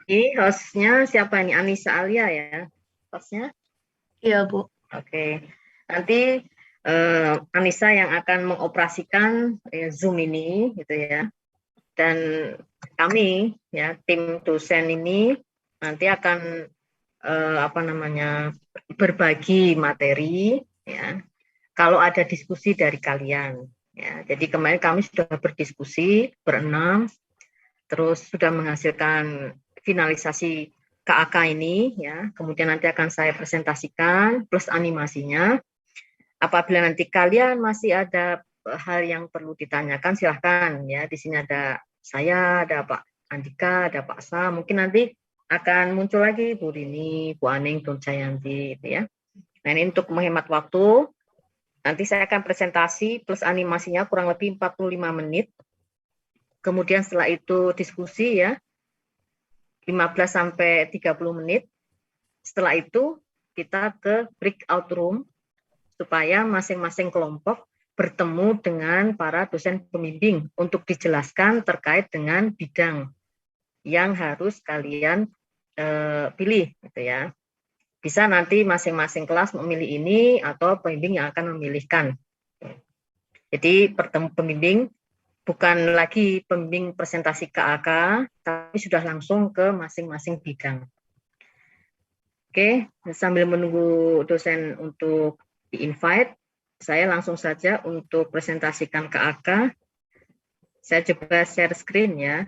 Ini hostnya siapa ini? Anissa Alia ya, hostnya? Iya, Bu. Oke, nanti Anissa yang akan mengoperasikan Zoom ini, gitu ya. Dan kami, ya tim dosen ini nanti akan berbagi materi, ya. Kalau ada diskusi dari kalian, ya. Jadi kemarin kami sudah berdiskusi berenam, terus sudah menghasilkan finalisasi KAK ini, ya. Kemudian nanti akan saya presentasikan plus animasinya. Apabila nanti kalian masih ada hal yang perlu ditanyakan, silahkan ya. Di sini ada saya, ada Pak Andika, ada Pak Sa. Mungkin nanti akan muncul lagi Bu Rini, Bu Aning, Bu Jayanti, gitu ya. Nah ini untuk menghemat waktu. Nanti saya akan presentasi plus animasinya kurang lebih 45 menit. Kemudian setelah itu diskusi ya, 15 sampai 30 menit. Setelah itu kita ke breakout room supaya masing-masing kelompok bertemu dengan para dosen pembimbing untuk dijelaskan terkait dengan bidang yang harus kalian pilih, gitu ya. Bisa nanti masing-masing kelas memilih ini atau pembimbing yang akan memilihkan. Jadi pertemu pembimbing bukan lagi pembimbing presentasi KAK, tapi sudah langsung ke masing-masing bidang. Oke, sambil menunggu dosen untuk di-invite, saya langsung saja untuk presentasikan KAK. Saya coba share screen ya.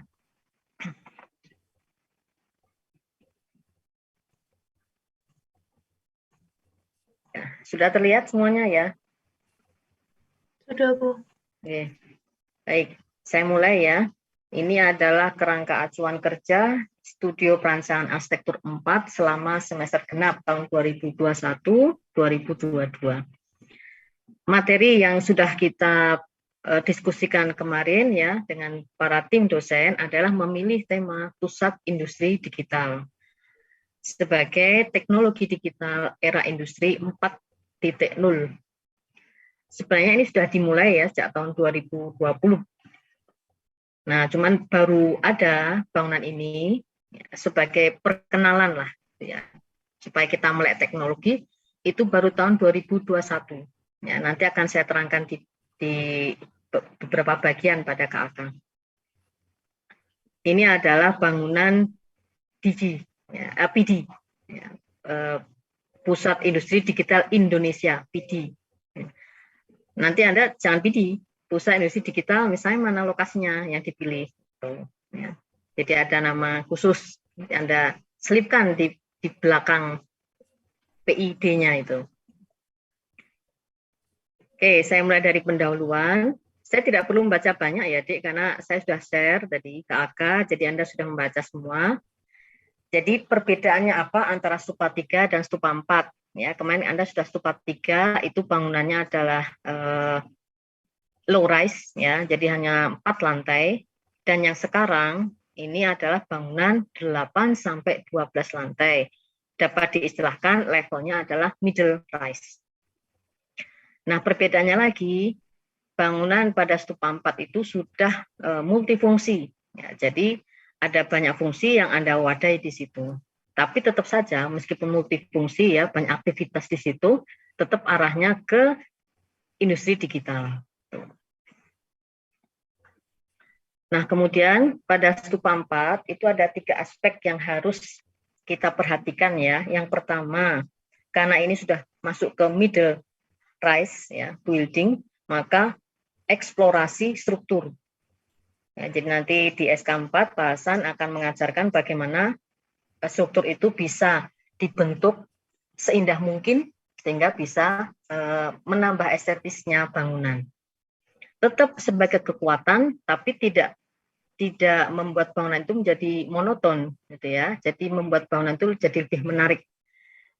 Sudah terlihat semuanya ya? Sudah, Bu. Oke. Baik, saya mulai ya. Ini adalah kerangka acuan kerja Studio Perancangan Arsitektur 4 selama semester genap tahun 2021-2022. Materi yang sudah kita diskusikan kemarin ya dengan para tim dosen adalah memilih tema pusat industri digital sebagai teknologi digital era industri 4.0. Sebenarnya ini sudah dimulai ya sejak tahun 2020. Nah, cuman baru ada bangunan ini sebagai perkenalan lah, ya, supaya kita melek teknologi itu baru tahun 2021. Ya, nanti akan saya terangkan di beberapa bagian pada KAK. Ini adalah bangunan DG, ya, PD, ya, Pusat Industri Digital Indonesia, PD. Nanti Anda jangan PD, Pusat Industri Digital, misalnya mana lokasinya yang dipilih. Ya. Jadi ada nama khusus, Anda selipkan di belakang PID-nya itu. Oke, saya mulai dari pendahuluan. Saya tidak perlu membaca banyak ya, Dik, karena saya sudah share tadi KAK, jadi Anda sudah membaca semua. Jadi perbedaannya apa antara stupa 3 dan stupa 4? Ya, kemarin Anda sudah stupa 3, itu bangunannya adalah low rise, ya, jadi hanya 4 lantai. Dan yang sekarang ini adalah bangunan 8 sampai 12 lantai. Dapat diistilahkan levelnya adalah middle rise. Nah, perbedaannya lagi, bangunan pada stupa 4 itu sudah multifungsi. Ya, jadi ada banyak fungsi yang Anda wadai di situ. Tapi tetap saja, meskipun multifungsi ya, banyak aktivitas di situ, tetap arahnya ke industri digital. Nah, kemudian pada stupa 4 itu ada 3 aspek yang harus kita perhatikan ya. Yang pertama, karena ini sudah masuk ke middle rise ya, building, maka eksplorasi struktur. Ya, jadi nanti di SK4 bahasan akan mengajarkan bagaimana struktur itu bisa dibentuk seindah mungkin sehingga bisa menambah estetisnya bangunan. Tetap sebagai kekuatan, tapi tidak membuat bangunan itu menjadi monoton, gitu ya. Jadi membuat bangunan itu jadi lebih menarik.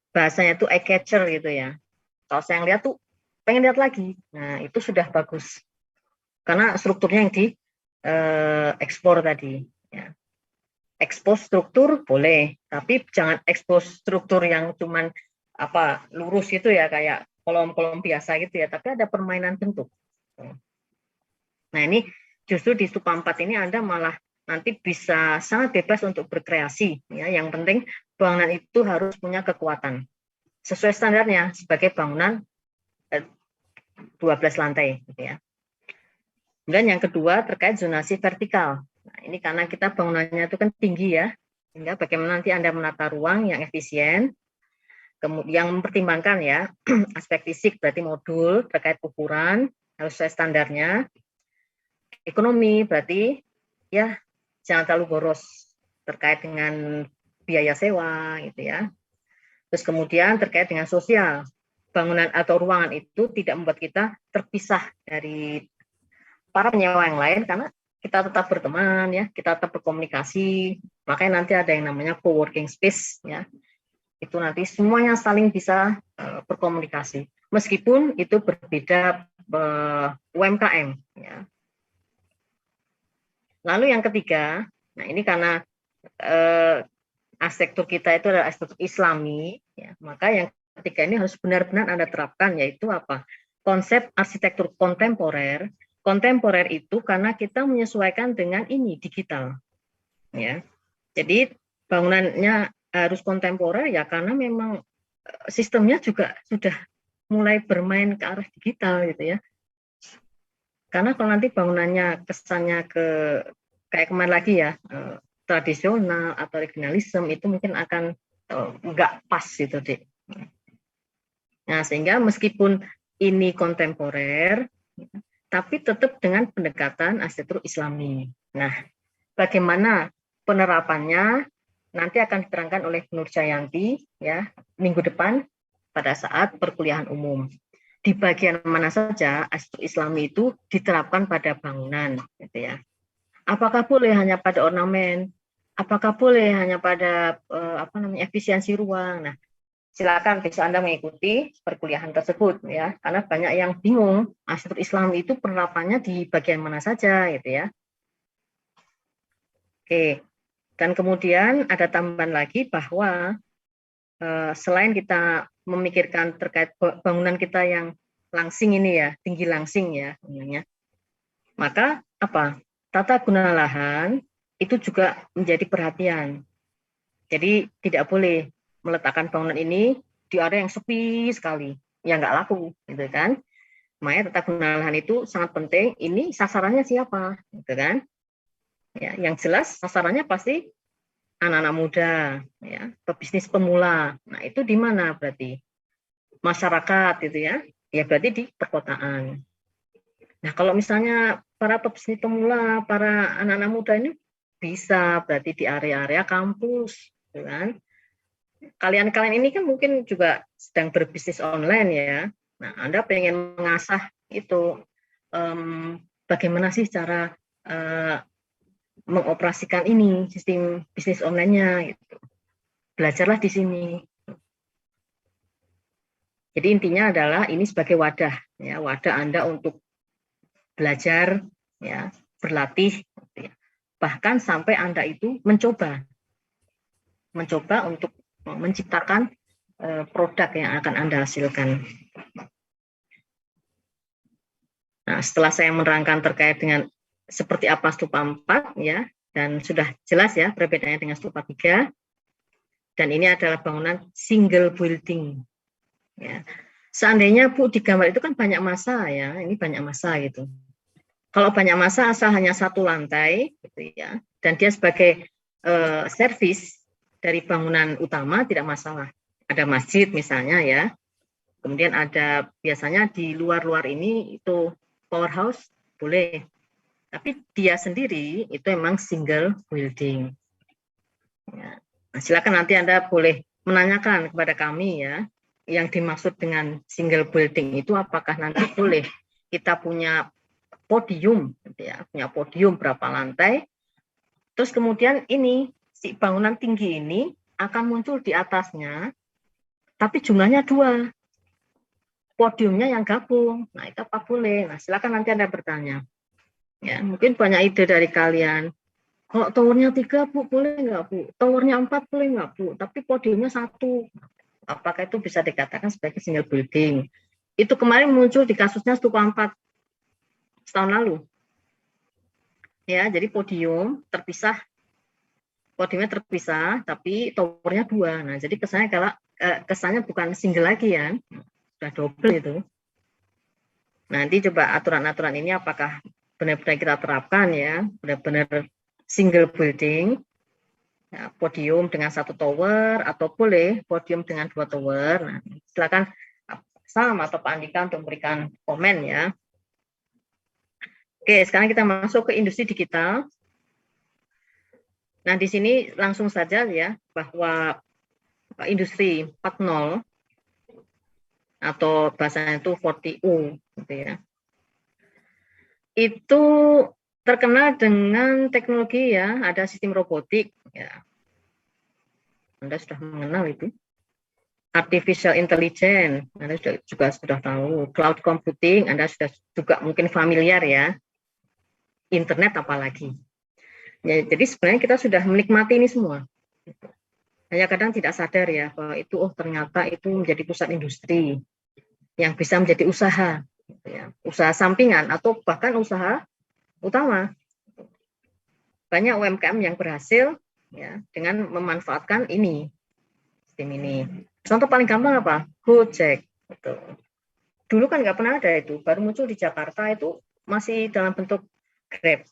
Bahasanya itu eye catcher gitu ya. Kalau saya lihat tuh pengen lihat lagi. Nah itu sudah bagus. Karena strukturnya yang di ekspor tadi. Ya. Ekspos struktur boleh, tapi jangan ekspos struktur yang cuman lurus gitu ya kayak kolom-kolom biasa gitu ya. Tapi ada permainan bentuk. Nah ini justru di stupa 4 ini Anda malah nanti bisa sangat bebas untuk berkreasi. Ya, yang penting bangunan itu harus punya kekuatan sesuai standarnya sebagai bangunan 12 lantai. Gitu ya. Kemudian yang kedua terkait zonasi vertikal. Nah, ini karena kita bangunannya itu kan tinggi ya, sehingga bagaimana nanti Anda menata ruang yang efisien, kemudian mempertimbangkan ya aspek fisik, berarti modul terkait ukuran harus sesuai standarnya. Ekonomi berarti ya jangan terlalu boros terkait dengan biaya sewa gitu ya. Terus kemudian terkait dengan sosial, bangunan atau ruangan itu tidak membuat kita terpisah dari para penyewa yang lain karena kita tetap berteman ya, kita tetap berkomunikasi. Makanya nanti ada yang namanya co-working space ya. Itu nanti semuanya saling bisa berkomunikasi. Meskipun itu berbeda UMKM ya. Lalu yang ketiga, nah ini karena arsitektur kita itu adalah arsitektur Islami, ya, maka yang ketiga ini harus benar-benar Anda terapkan, yaitu apa? Konsep arsitektur kontemporer. Kontemporer itu karena kita menyesuaikan dengan ini digital, ya. Jadi bangunannya harus kontemporer ya karena memang sistemnya juga sudah mulai bermain ke arah digital gitu ya. Karena kalau nanti bangunannya kesannya kayak kemarin lagi ya, tradisional atau regionalisme itu mungkin akan nggak pas gitu, Dek. Nah, sehingga meskipun ini kontemporer, tapi tetap dengan pendekatan arsitektur Islami. Nah, bagaimana penerapannya nanti akan diterangkan oleh Nur Jayanti ya minggu depan pada saat perkuliahan umum. Di bagian mana saja arsitektur Islami itu diterapkan pada bangunan, gitu ya. Apakah boleh hanya pada ornamen? Apakah boleh hanya pada efisiensi ruang? Nah, silakan bisa Anda mengikuti perkuliahan tersebut ya, karena banyak yang bingung arsitektur Islami itu penerapannya di bagian mana saja, gitu ya. Oke, dan kemudian ada tambahan lagi bahwa selain kita memikirkan terkait bangunan kita yang langsing ini ya, tinggi langsing ya, namanya. Maka apa? Tata guna lahan itu juga menjadi perhatian. Jadi tidak boleh meletakkan bangunan ini di area yang sepi sekali, ya nggak laku, gitu kan? Makanya tata guna lahan itu sangat penting. Ini sasarannya siapa, gitu kan? Ya, yang jelas sasarannya pasti anak-anak muda, ya, pebisnis pemula. Nah itu di mana berarti? Masyarakat gitu ya, ya berarti di perkotaan. Nah kalau misalnya para pebisnis pemula, para anak-anak muda ini bisa berarti di area-area kampus, gitu kan? Kalian-kalian ini kan mungkin juga sedang berbisnis online ya. Nah Anda pengen mengasah itu bagaimana sih cara mengoperasikan ini sistem bisnis online-nya, gitu. Belajarlah di sini. Jadi intinya adalah ini sebagai wadah, ya, wadah Anda untuk belajar, ya, berlatih, ya. Bahkan sampai Anda itu mencoba untuk menciptakan produk yang akan Anda hasilkan. Nah, setelah saya menerangkan terkait dengan seperti apa stupa 4, ya, dan sudah jelas ya perbedaannya dengan stupa 3, dan ini adalah bangunan single building. Ya. Seandainya Bu di gambar itu kan banyak masa ya, ini banyak masa gitu. Kalau banyak masa asal hanya satu lantai, gitu ya, dan dia sebagai servis dari bangunan utama tidak masalah. Ada masjid misalnya ya, kemudian ada biasanya di luar-luar ini itu powerhouse boleh, tapi dia sendiri itu memang single building. Ya. Nah, silakan nanti Anda boleh menanyakan kepada kami ya, yang dimaksud dengan single building itu apakah nanti boleh kita punya podium, gitu ya, punya podium berapa lantai, terus kemudian ini si bangunan tinggi ini akan muncul di atasnya, tapi jumlahnya 2, podiumnya yang gabung. Nah itu apa boleh? Nah silakan nanti Anda bertanya. Ya mungkin banyak ide dari kalian. Kalau towernya 3 Bu, boleh nggak Bu? Towernya 4 boleh nggak Bu? Tapi podiumnya 1. Apakah itu bisa dikatakan sebagai single building? Itu kemarin muncul di kasusnya stupa 4 setahun lalu. ya, jadi podiumnya terpisah, tapi towernya 2. Nah, jadi kesannya bukan single lagi ya, sudah double itu. Nanti coba aturan-aturan ini apakah benar-benar kita terapkan ya, benar-benar single building, ya, podium dengan 1 tower, atau boleh podium dengan 2 tower. Nah, silakan Sam atau Pak Andika untuk memberikan komen ya. Oke, sekarang kita masuk ke industri digital. Nah, di sini langsung saja ya, bahwa industri 4.0 atau bahasanya itu 40U gitu ya. Itu terkenal dengan teknologi ya, ada sistem robotik ya. Anda sudah mengenal itu. Artificial intelligence, Anda juga sudah tahu. Cloud computing, Anda sudah juga mungkin familiar ya. Internet apalagi. Ya, jadi sebenarnya kita sudah menikmati ini semua. Hanya kadang tidak sadar ya bahwa itu ternyata itu menjadi pusat industri yang bisa menjadi usaha, gitu ya. Usaha sampingan atau bahkan usaha utama. Banyak UMKM yang berhasil ya dengan memanfaatkan sistem ini. Contoh paling gampang apa? Gojek. Gitu. Dulu kan nggak pernah ada itu, baru muncul di Jakarta itu masih dalam bentuk Grab.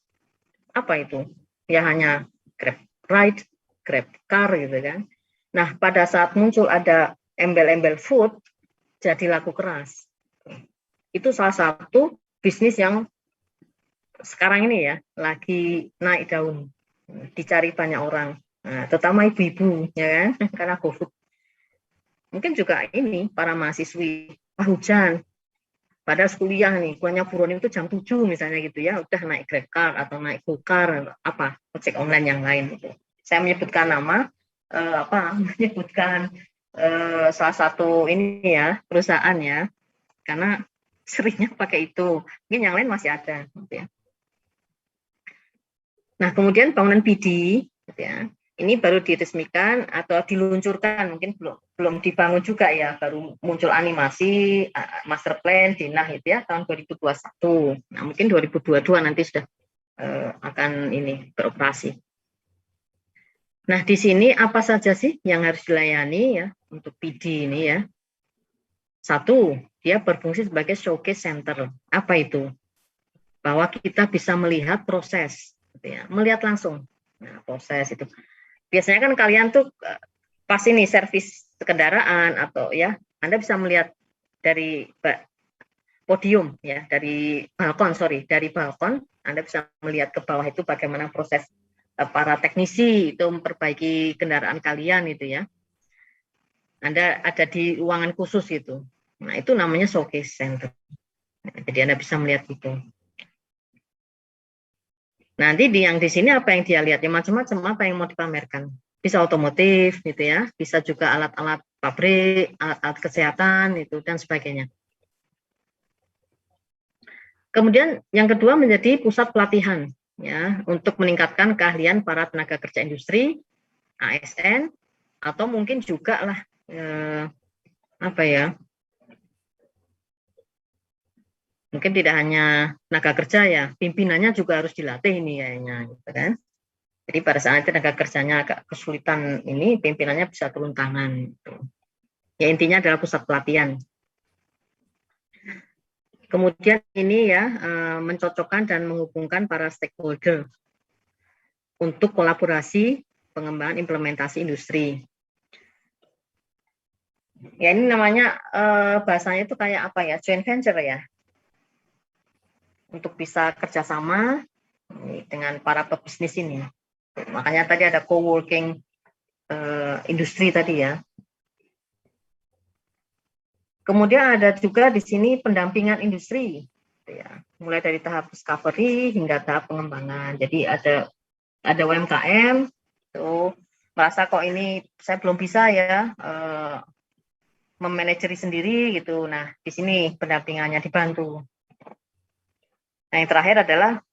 Apa itu? Ya hanya Grab Ride, Grab Car gitu kan. Nah, pada saat muncul ada embel-embel food, jadi laku keras. Itu salah satu bisnis yang sekarang ini ya lagi naik daun, dicari banyak orang, nah, terutama ibu-ibu ya kan, karena GoFood. Mungkin juga ini para mahasiswi hujan, pada kuliah nih, kuliahnya buruan itu jam 7 misalnya gitu ya, udah naik GrabCar atau naik GoCar apa ojek online yang lain gitu. Saya menyebutkan nama menyebutkan salah satu ini ya perusahaan ya, karena seringnya pakai itu. Mungkin yang lain masih ada gitu ya. Nah, kemudian bangunan PD, gitu ya, ini baru diresmikan atau diluncurkan, mungkin belum dibangun juga ya, baru muncul animasi, master plan, Dinah itu ya, tahun 2021. Nah, mungkin 2022 nanti sudah akan ini beroperasi. Nah, di sini apa saja sih yang harus dilayani ya untuk PD ini ya? 1, dia berfungsi sebagai showcase center. Apa itu? Bahwa kita bisa melihat proses, gitu ya, melihat langsung. Nah, proses itu. Biasanya kan kalian tuh pasti nih servis kendaraan atau ya, Anda bisa melihat dari podium ya, dari balkon Anda bisa melihat ke bawah itu bagaimana proses para teknisi itu memperbaiki kendaraan kalian itu ya. Anda ada di ruangan khusus itu. Nah, itu namanya showcase center. Jadi Anda bisa melihat itu. Nanti yang di sini apa yang dia lihat? Ya macam-macam apa yang mau dipamerkan. Bisa otomotif gitu ya, bisa juga alat-alat pabrik, alat-alat kesehatan itu dan sebagainya. Kemudian yang kedua menjadi pusat pelatihan ya untuk meningkatkan keahlian para tenaga kerja industri, ASN, atau mungkin juga lah mungkin tidak hanya tenaga kerja ya, pimpinannya juga harus dilatih ini kayaknya, gitu kan. Jadi pada saat tenaga kerjanya agak kesulitan ini, pimpinannya bisa turun tangan. Gitu. Ya intinya adalah pusat pelatihan. Kemudian ini ya mencocokkan dan menghubungkan para stakeholder untuk kolaborasi pengembangan implementasi industri. Ya ini namanya bahasanya itu kayak apa ya, joint venture ya. Untuk bisa kerjasama dengan para pebisnis ini. Makanya tadi ada co-working industri tadi ya. Kemudian ada juga di sini pendampingan industri, ya. Mulai dari tahap discovery hingga tahap pengembangan. Jadi ada UMKM, tuh merasa kok ini saya belum bisa ya memanajeri sendiri gitu. Nah di sini pendampingannya dibantu. Nah, yang terakhir adalah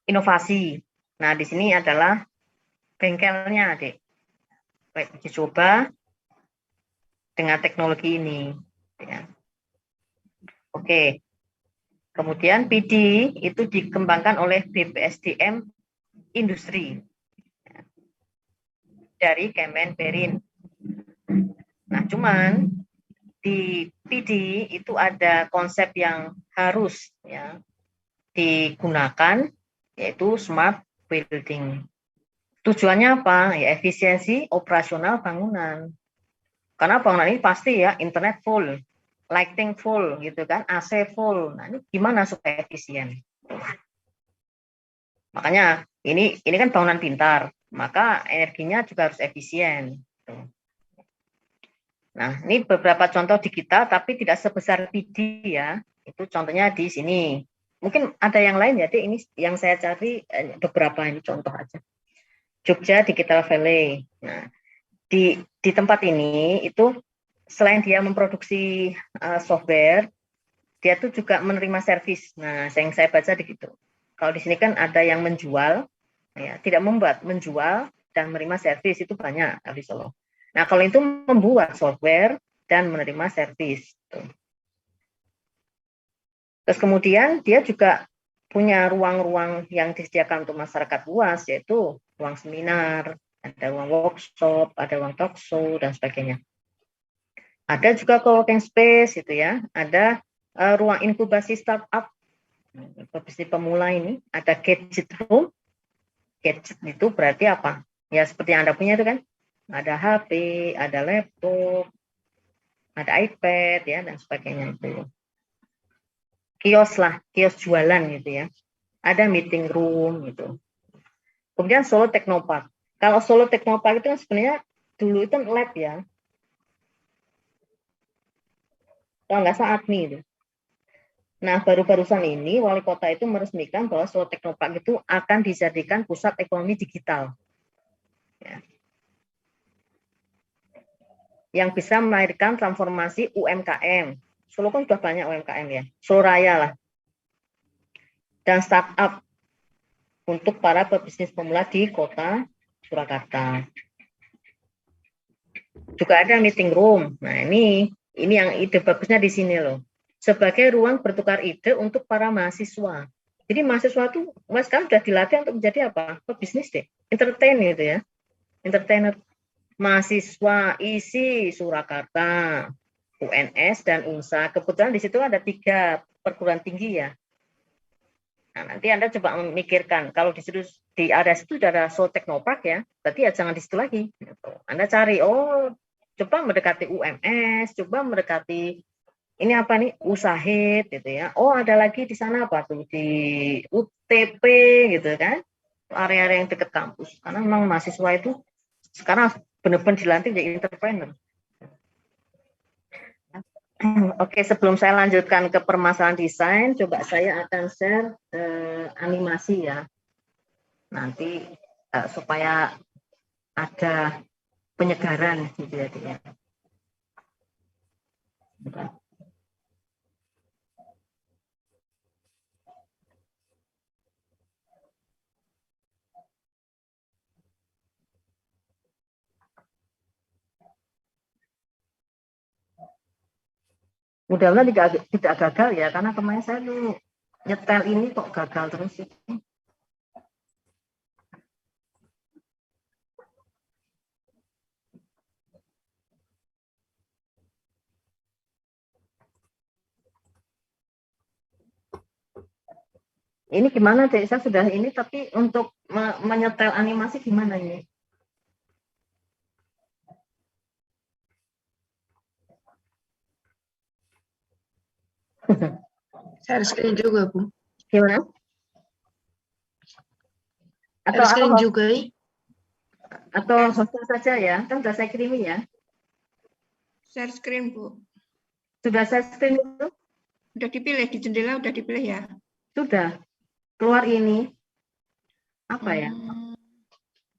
inovasi. Nah, di sini adalah bengkelnya, Adik. Baik uji coba dengan teknologi ini. Ya. Oke. Kemudian PD itu dikembangkan oleh BPSDM industri dari Kemenperin. Nah, cuman di PD itu ada konsep yang harus ya digunakan, yaitu smart building. Tujuannya apa? Ya efisiensi operasional bangunan. Karena bangunan ini pasti ya internet full, lighting full gitu kan, AC full. Nah, ini gimana supaya efisien? Makanya ini kan bangunan pintar, maka energinya juga harus efisien. Nah, ini beberapa contoh digital tapi tidak sebesar PD ya. Itu contohnya di sini. Mungkin ada yang lain ya, ini yang saya cari beberapa ini contoh aja. Jogja Digital Valley. Nah, di tempat ini itu selain dia memproduksi software, dia tuh juga menerima servis. Nah, yang saya baca di situ. Kalau di sini kan ada yang menjual, ya, tidak membuat, menjual dan menerima servis itu banyak di Solo. Nah, kalau itu membuat software dan menerima servis. Terus kemudian dia juga punya ruang-ruang yang disediakan untuk masyarakat luas, yaitu ruang seminar, ada ruang workshop, ada ruang talk show, dan sebagainya. Ada juga co-working space, gitu ya. Ada ruang inkubasi startup, bisnis pemula ini. Ada gadget room. Gadget itu berarti apa? Ya seperti yang Anda punya itu kan. Ada HP, ada laptop, ada iPad, ya, dan sebagainya itu. Kios lah, kios jualan gitu ya. Ada meeting room gitu. Kemudian Solo Technopark. Kalau Solo Technopark itu kan sebenarnya dulu itu lab ya. Kalau nggak salah APMI itu. Nah, baru-barusan ini wali kota itu meresmikan bahwa Solo Technopark itu akan dijadikan pusat ekonomi digital. Ya. Yang bisa melahirkan transformasi UMKM. Solo kan sudah banyak UMKM ya. Solo Raya lah. Dan startup untuk para pebisnis pemula di kota Surakarta. Juga ada meeting room. Nah, ini yang ide bagusnya di sini loh. Sebagai ruang bertukar ide untuk para mahasiswa. Jadi mahasiswa itu sekarang sudah dilatih untuk menjadi apa? Pebisnis deh. Entertain gitu ya. Entertainer. Mahasiswa isi Surakarta, UNS dan UNSA. Kebetulan di situ ada 3 perguruan tinggi ya. Nah, nanti Anda coba memikirkan, kalau di situ di area situ sudah ada Solo Technopark ya, berarti ya jangan di situ lagi. Anda cari, coba mendekati UMS, coba mendekati ini apa nih, Usahid gitu ya. Oh, ada lagi di sana apa tuh, di UTP gitu kan, area-area yang dekat kampus. Karena memang mahasiswa itu sekarang benar-benar dilantik jadi entrepreneur. Oke, sebelum saya lanjutkan ke permasalahan desain, coba saya akan share animasi ya. Nanti supaya ada penyegaran gitu ya. Mudah-mudahan tidak gagal ya, karena kemarin saya tuh nyetel ini kok gagal terus. Ini gimana deh, saya sudah ini, tapi untuk menyetel animasi gimana ini? Share screen juga, Bu. Gimana? Atau Share screen juga, atau hostnya saja ya, kan sudah saya kirimi ya. Share screen, Bu. Sudah saya screen itu? Sudah dipilih, di jendela sudah dipilih ya? Sudah. Keluar ini. Apa ya?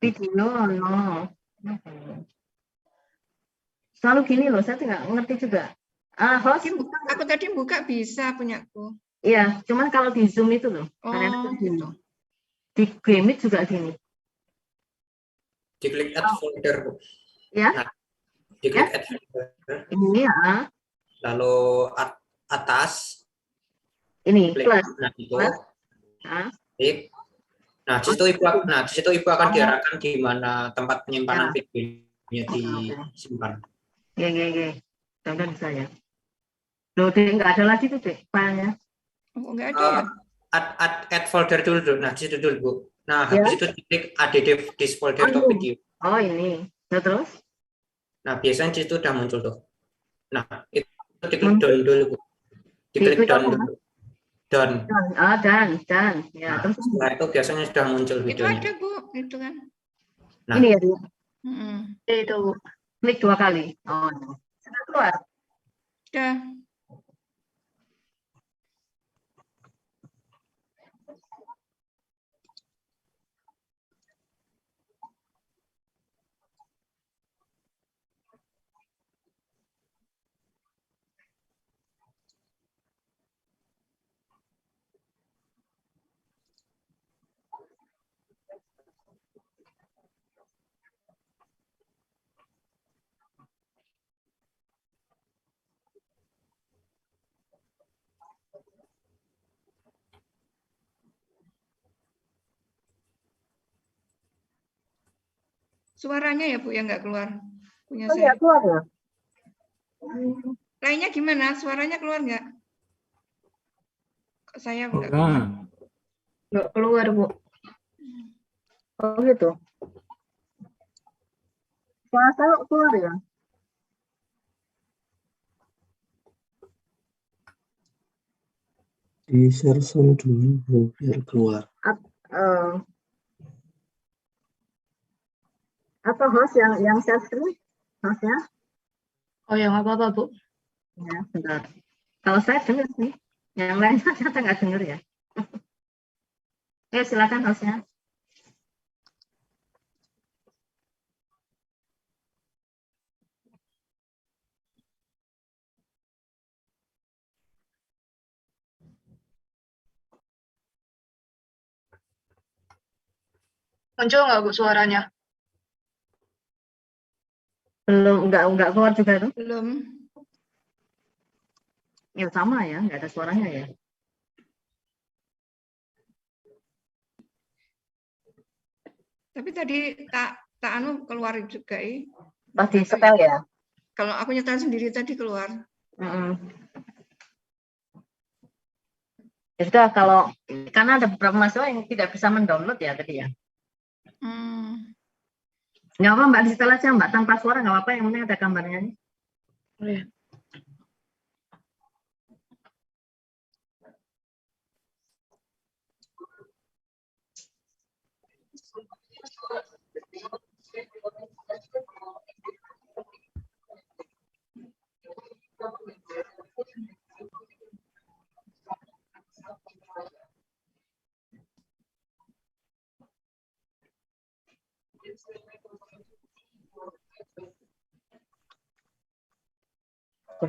Video, no. Selalu gini loh, saya tidak ngerti juga. Host, aku tadi buka bisa punyaku. Iya, cuman kalau di Zoom itu loh. Gitu. Di Gmeet juga gini. Diklik add folder, Bu. Ya. Nah, diklik add folder. Ini ya. Lalu atas. Ini klik plus. nah itu. Plus. Klik. Nah, di situ ibu akan diarahkan di mana tempat penyimpanan Ya. videonya disimpan. Iya. Contoh saya. Loh, Dek, nggak ada lagi tuh, Dek, filenya. Oh, enggak ada ya? Add folder dulu. Nah, di situ dulu, Bu. Nah, Ya. habis itu klik add this folder to video. Oh, ini. Nah, terus? Nah, biasanya di situ udah muncul tuh. Nah, itu diklik down dulu, Bu. Diklik down dulu. Down. Dan. Ya, Nah, terus setelah itu biasanya sudah muncul Itu videonya. ada, Bu. Itu kan. Nah, ini ya, Bu. Mm-mm. Itu klik 2 kali. Oh, sudah keluar. Udah. Suaranya ya, Bu, yang nggak keluar. Punya Oh, saya. ya, keluar ya? Lainnya gimana? Suaranya keluar nggak? Saya nggak keluar. Nggak keluar, Bu. Oh, gitu. Suara saya keluar ya? Di share sound dulu Bu, biar keluar. Apa host yang share screen? Hostnya? Oh ya, nggak apa-apa, Bu. Ya, bentar. Kalau saya dengar sih. Yang lain ternyata nggak dengar ya. Silakan hostnya. Muncul nggak, Bu, suaranya? Belum, nggak keluar juga tuh. Belum. Ya sama ya, nggak ada suaranya ya. Tapi tadi tak anu keluar juga. Pas di setel ya. Kalau aku nyetel sendiri tadi keluar. Ya sudah, kalau karena ada beberapa mahasiswa yang tidak bisa mendownload ya tadi ya. Nggak apa Mbak, di setel aja Mbak, tanpa suara nggak apa-apa, yang penting ada gambarnya nih. Oh, ya.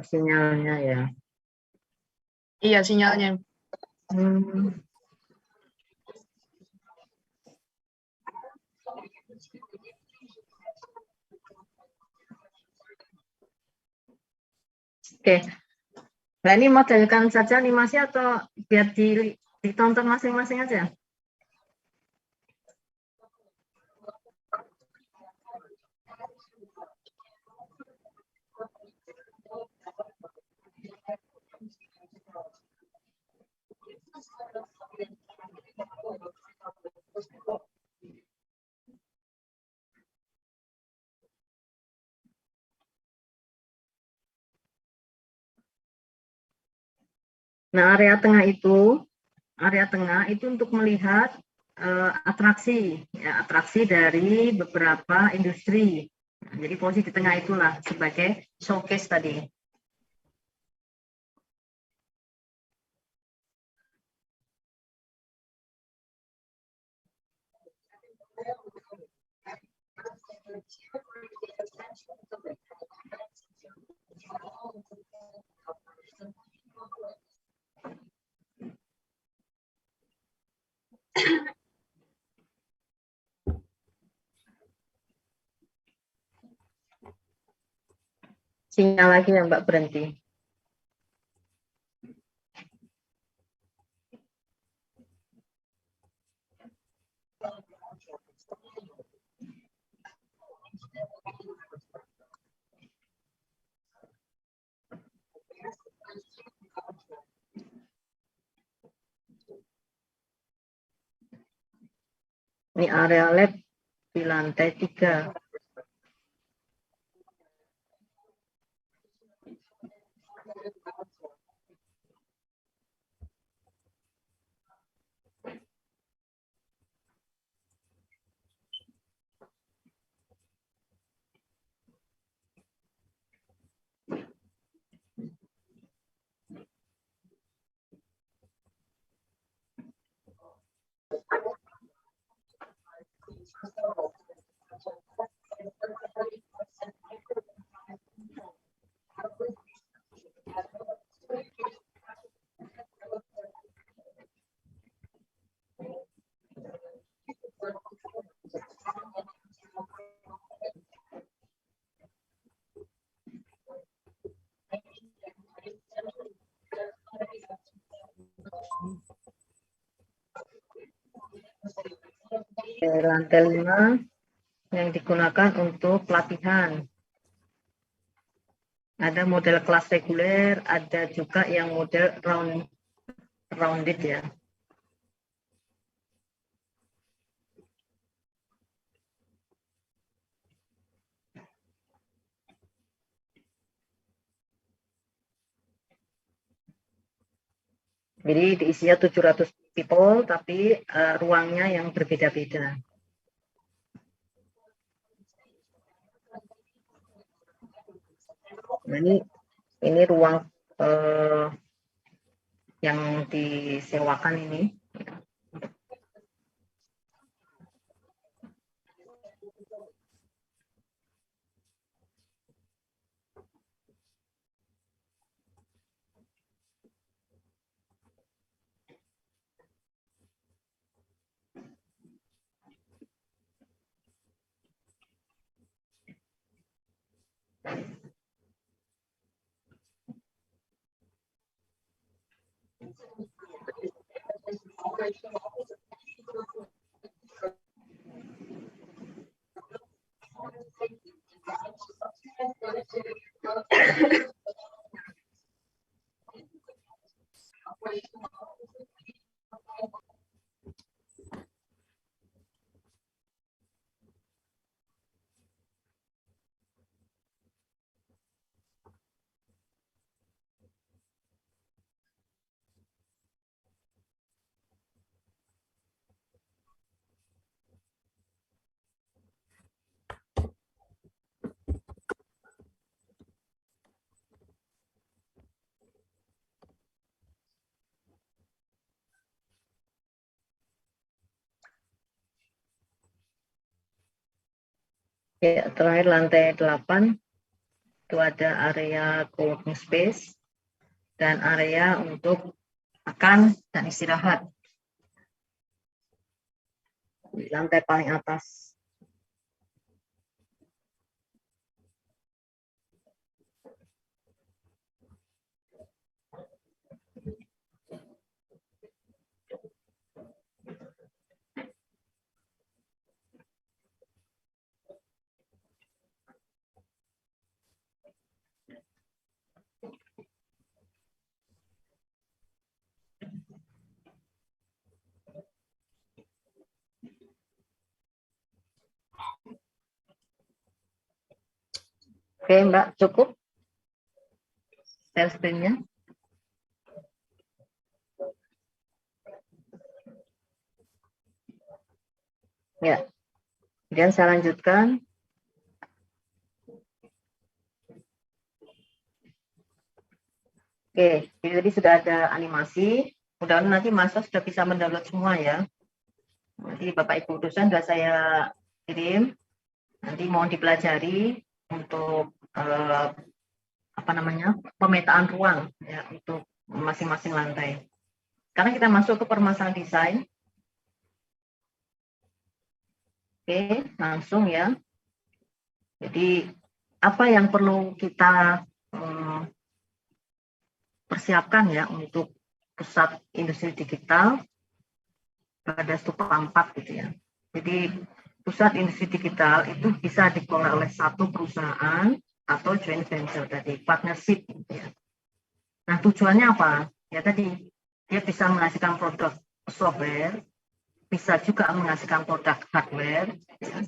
Sinyalnya ya. Iya, sinyalnya. Oke. Nah, ini modelkan saja animasi atau biar ditonton masing-masing aja? Nah, area tengah itu untuk melihat atraksi dari beberapa industri. Nah, jadi posisi di tengah itulah sebagai showcase tadi. Sinyal lagi ya Mbak, berhenti. Ini area lab di lantai 3. Lantai 5 yang digunakan untuk pelatihan. Ada model kelas reguler, ada juga yang model rounded ya. Jadi diisinya 700 people, tapi ruangnya yang berbeda-beda. Nah, ini ruang yang disewakan ini. Ya, terakhir lantai 8 itu ada area co-working space dan area untuk makan dan istirahat di lantai paling atas. Oke, Mbak, cukup share screen-nya. Ya, kemudian saya lanjutkan. Oke, jadi sudah ada animasi. Mudah-mudahan nanti mahasiswa sudah bisa mendownload semua ya. Nanti Bapak Ibu dosen sudah saya kirim. Nanti mohon dipelajari untuk pemetaan ruang ya untuk masing-masing lantai. Sekarang kita masuk ke permasalahan desain. Oke, langsung ya. Jadi apa yang perlu kita persiapkan ya untuk pusat industri digital pada stupa 4 gitu ya. Jadi pusat industri digital itu bisa dikelola oleh satu perusahaan atau joint venture tadi, partnership gitu ya. Nah, tujuannya apa? Ya tadi dia bisa menghasilkan produk software bisa juga menghasilkan produk hardware, ya.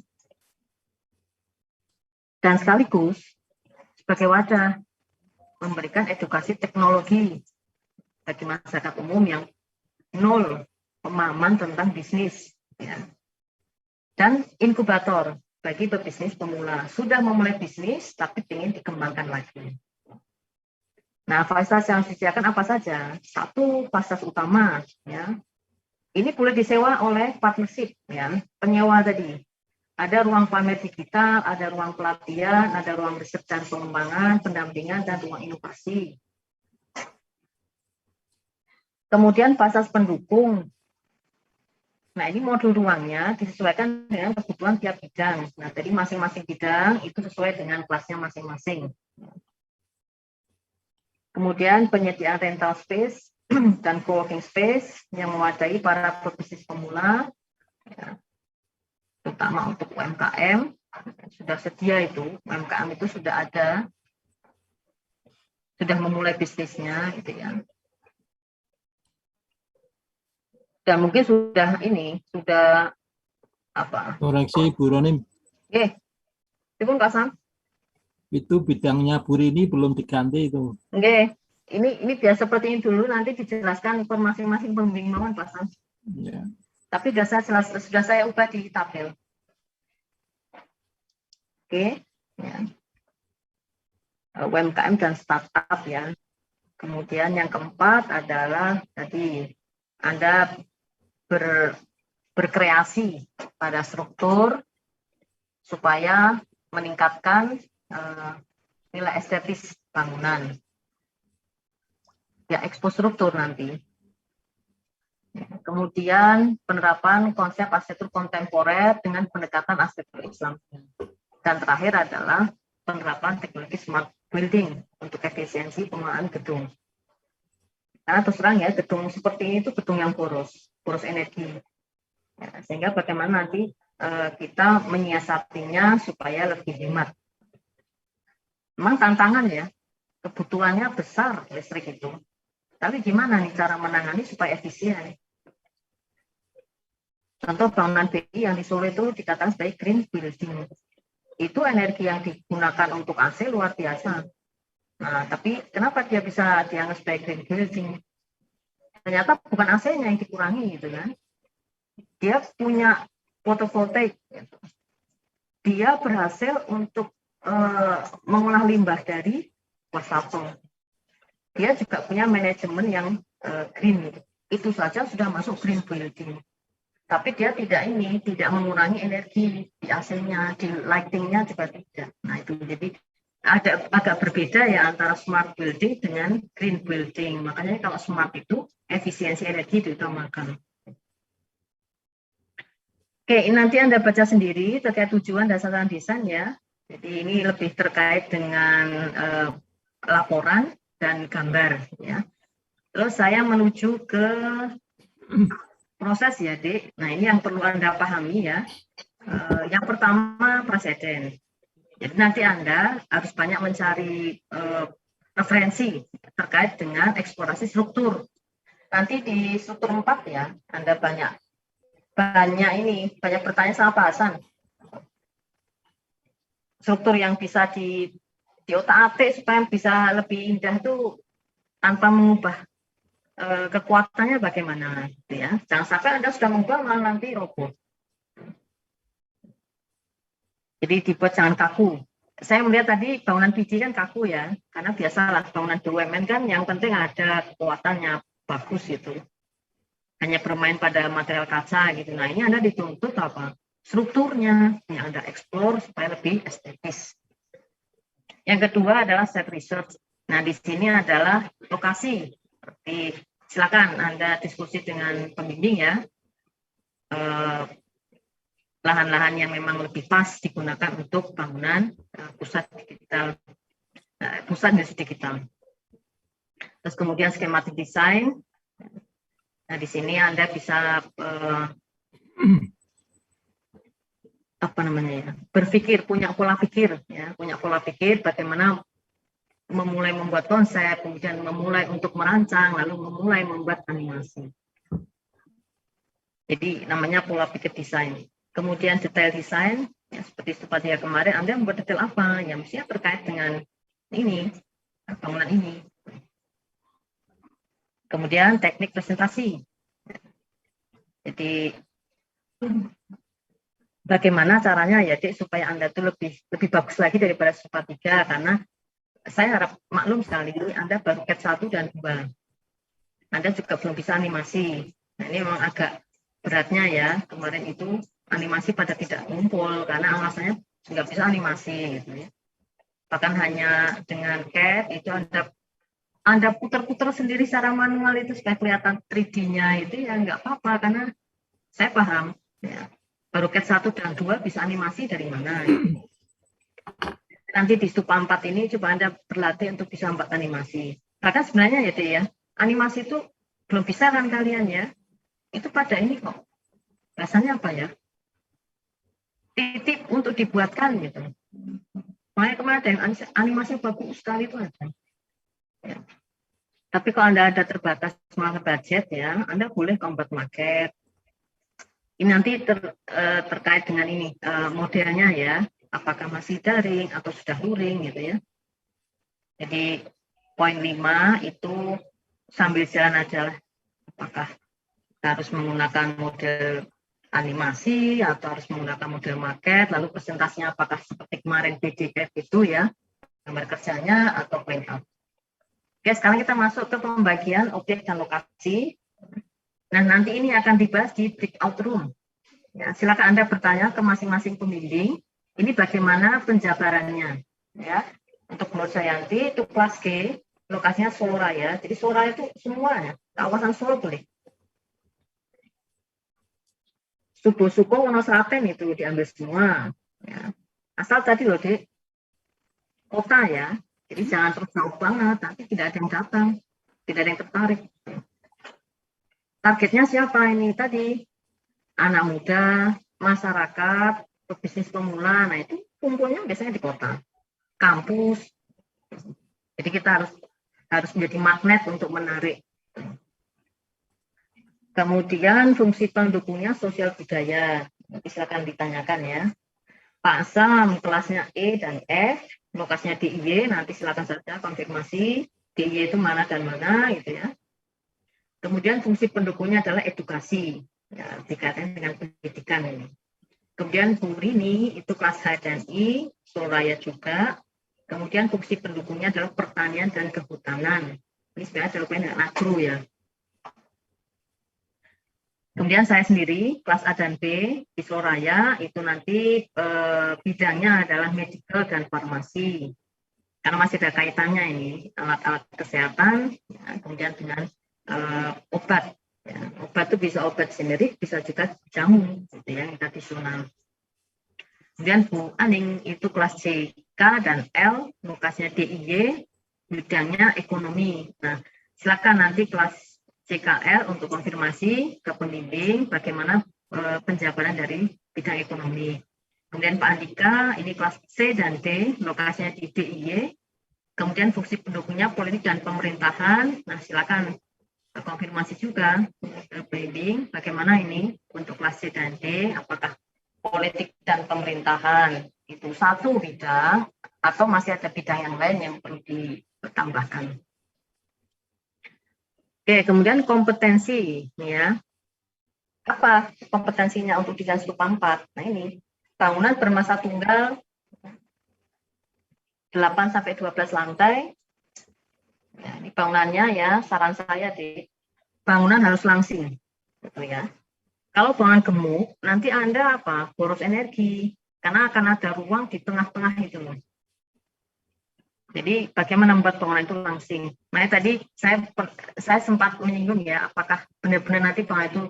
Dan sekaligus sebagai wadah memberikan edukasi teknologi bagi masyarakat umum yang nol pemahaman tentang bisnis, ya. Dan inkubator bagi pebisnis pemula, sudah memulai bisnis tapi ingin dikembangkan lagi. Nah, fasilitas yang disediakan apa saja? Satu, fasilitas utama, ya. Ini boleh disewa oleh partnership, ya, penyewa tadi. Ada ruang pamer digital, ada ruang pelatihan, ada ruang riset dan pengembangan, pendampingan, dan ruang inovasi. Kemudian fasilitas pendukung. Nah, ini modul ruangnya disesuaikan dengan kebutuhan tiap bidang. Nah, jadi masing-masing bidang itu sesuai dengan kelasnya masing-masing. Kemudian penyediaan rental space dan co-working space yang mewadahi para pebisnis pemula, ya, terutama untuk UMKM, sudah sedia itu, UMKM itu sudah ada, sudah memulai bisnisnya, gitu ya. Dan mungkin sudah apa? Koreksi Bu Ronim, Itu pun Kak Sam. itu bidangnya Bu Rini belum diganti itu. Oke, ini biasa seperti ini dulu, nanti dijelaskan per masing-masing pembimbing mawon Pak Sam. Ya. Tapi sudah saya ubah di tabel. Oke, ya. UMKM dan startup, ya. Kemudian yang keempat adalah tadi Anda berkreasi pada struktur supaya meningkatkan nilai estetis bangunan. Ya, ekspos struktur nanti. Kemudian penerapan konsep arsitektur kontemporer dengan pendekatan arsitektur Islam. Dan terakhir adalah penerapan teknologi smart building untuk efisiensi pengelolaan gedung. Karena terus terang ya, gedung seperti ini itu gedung yang boros energi. Ya, sehingga bagaimana nanti kita menyiasatinya supaya lebih hemat. Memang tantangan ya, kebutuhannya besar listrik itu. Tapi gimana nih cara menangani supaya efisien? Contoh bangunan BI yang di Solo itu dikatakan sebagai green building. Itu energi yang digunakan untuk AC luar biasa. Nah, tapi kenapa dia bisa dianggap sebagai green building? Ternyata bukan AC-nya yang dikurangi gitu kan. Dia punya fotovoltaik. Gitu. Dia berhasil untuk mengolah limbah dari wastafel. Dia juga punya manajemen yang green. Gitu. Itu saja sudah masuk green building. Tapi dia tidak mengurangi energi di AC-nya, di lighting-nya juga tidak. Nah itu jadi ada agak berbeda ya antara smart building dengan green building. Makanya kalau smart itu efisiensi energi diutamakan. Oke, nanti Anda baca sendiri terkait tujuan dan sasaran desain ya. Jadi ini lebih terkait dengan laporan dan gambar ya. Terus saya menuju ke proses ya, Dik. Nah, ini yang perlu Anda pahami ya. Yang pertama, preseden. Jadi nanti Anda harus banyak mencari referensi terkait dengan eksplorasi struktur. Nanti di struktur 4 ya, Anda banyak pertanyaan sama Pak Hasan. Struktur yang bisa di otak-atik supaya bisa lebih indah itu tanpa mengubah kekuatannya bagaimana, ya. Jangan sampai Anda sudah mengubah malah nanti roboh. Jadi dibuat jangan kaku. Saya melihat tadi bangunan biji kan kaku ya, karena biasalah bangunan BUMN kan yang penting ada kekuatannya bagus gitu. Hanya bermain pada material kaca gitu. Nah ini Anda dituntut apa? Strukturnya yang Anda eksplor supaya lebih estetis. Yang kedua adalah set research. Nah di sini adalah lokasi. Silakan Anda diskusi dengan pembimbing ya. Lahan-lahan yang memang lebih pas digunakan untuk bangunan pusat industri digital. Terus kemudian skematik desain. Nah di sini Anda bisa berpikir, punya pola pikir bagaimana memulai membuat konsep, kemudian memulai untuk merancang, lalu memulai membuat animasi. Jadi namanya pola pikir desain. Kemudian detail desain, ya, seperti stupa 3 kemarin, Anda membuat detail apa? Ya mestinya terkait dengan ini, bangunan ini. Kemudian teknik presentasi. Jadi bagaimana caranya ya Dek supaya Anda itu lebih bagus lagi daripada stupa 3, karena saya harap maklum sekali ini Anda baru CAT 1 dan 2. Anda juga belum bisa animasi. Nah, ini memang agak beratnya ya, kemarin itu animasi pada tidak kumpul karena alasannya nggak bisa animasi gitu ya. Bahkan hanya dengan CAT itu Anda putar-putar sendiri secara manual itu supaya kelihatan 3D-nya itu ya nggak apa-apa, karena saya paham ya. Baru CAT 1 dan 2 bisa animasi dari mana. Nanti di stupa 4 ini coba Anda berlatih untuk bisa membuat animasi. Bahkan sebenarnya ya Dek ya, animasi itu belum bisa kan kalian ya. Itu pada ini kok. Rasanya apa ya? Titik untuk dibuatkan gitu. Makanya kemarin ada yang animasi bagus sekali itu ada. Ya. Tapi kalau Anda ada terbatas budget ya, Anda boleh membuat maket. Ini nanti terkait dengan ini modelnya ya. Apakah masih daring atau sudah luring gitu ya. Jadi poin 5 itu sambil jalan aja lah. Apakah harus menggunakan model animasi atau harus menggunakan model maket, lalu presentasinya apakah seperti kemarin PDF itu ya, gambar kerjanya atau print out. Oke, sekarang kita masuk ke pembagian objek dan lokasi. Nah, nanti ini akan dibahas di breakout room. Ya, silakan Anda bertanya ke masing-masing pembimbing. Ini bagaimana penjabarannya, ya. Untuk Nur Jayanti itu kelas G, lokasinya Solo Raya. Jadi Solo Raya itu semuanya, kawasan Solo boleh. Subo-subo Wonoslaten itu diambil semua. Ya. Asal tadi loh Dek, kota ya. Jadi jangan terus jauh banget, nanti tidak ada yang datang, tidak ada yang tertarik. Targetnya siapa ini tadi? Anak muda, masyarakat, bisnis pemula, nah itu kumpulnya biasanya di kota, kampus. Jadi kita harus menjadi magnet untuk menarik. Kemudian fungsi pendukungnya sosial budaya, silakan ditanyakan ya. Pak Sam kelasnya E dan F, lokasinya DIY, nanti silakan saja konfirmasi DIY itu mana dan mana gitu ya. Kemudian fungsi pendukungnya adalah edukasi, ya, dikaitkan dengan pendidikan ini. Kemudian Bu Rini itu kelas H dan I, Soraya juga. Kemudian fungsi pendukungnya adalah pertanian dan kehutanan. Ini sebenarnya adalah agro ya. Kemudian saya sendiri, kelas A dan B di Soraya, itu nanti bidangnya adalah medical dan farmasi. Karena masih ada kaitannya ini, alat-alat kesehatan, ya, kemudian dengan obat. Ya, obat itu bisa obat generik, bisa juga jamu, gitu ya, yang tradisional. Kemudian Bu Aning itu kelas C, K dan L, lokasinya DIY, bidangnya ekonomi. Nah, silakan nanti kelas CKL untuk konfirmasi ke pembimbing bagaimana penjabaran dari bidang ekonomi. Kemudian Pak Andika, ini kelas C dan D, lokasinya di DIY. Kemudian fungsi pendukungnya politik dan pemerintahan. Nah, silakan konfirmasi juga ke pembimbing bagaimana ini untuk kelas C dan D, apakah politik dan pemerintahan itu satu bidang atau masih ada bidang yang lain yang perlu ditambahkan. Oke, kemudian kompetensi ya. Apa kompetensinya untuk desain stupa 4? Nah ini, bangunan bermasa tunggal 8-12 lantai. Ya, ini bangunannya ya, saran saya di bangunan harus langsing, gitu ya. Kalau bangunan gemuk, nanti Anda apa? Boros energi, karena akan ada ruang di tengah-tengah itu. Jadi bagaimana membuat bangunan itu langsing. Nah tadi saya sempat menyinggung ya, apakah benar-benar nanti bangunan itu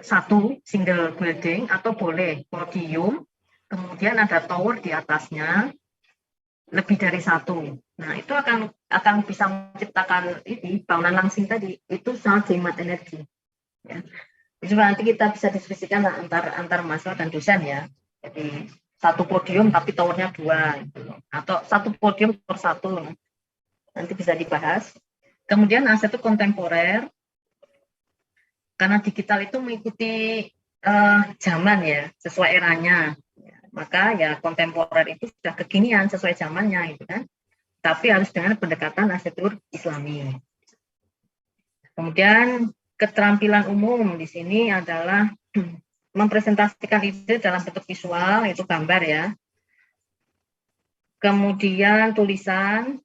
satu single building atau boleh podium, kemudian ada tower di atasnya, lebih dari satu. Nah, itu akan bisa menciptakan ini bangunan langsing tadi. Itu sangat hemat energi. Ya. Jadi nanti kita bisa diskusikan antar mahasiswa dan dosen ya. Jadi satu podium tapi towernya 2, gitu. Atau satu podium tower 1. Nanti bisa dibahas. Kemudian aset itu kontemporer. karena digital itu mengikuti zaman ya, sesuai eranya. Maka ya kontemporer itu sudah kekinian sesuai zamannya gitu kan. Tapi harus dengan pendekatan arsitektur Islami. Kemudian keterampilan umum di sini adalah mempresentasikan ide dalam bentuk visual, itu gambar ya. Kemudian tulisan,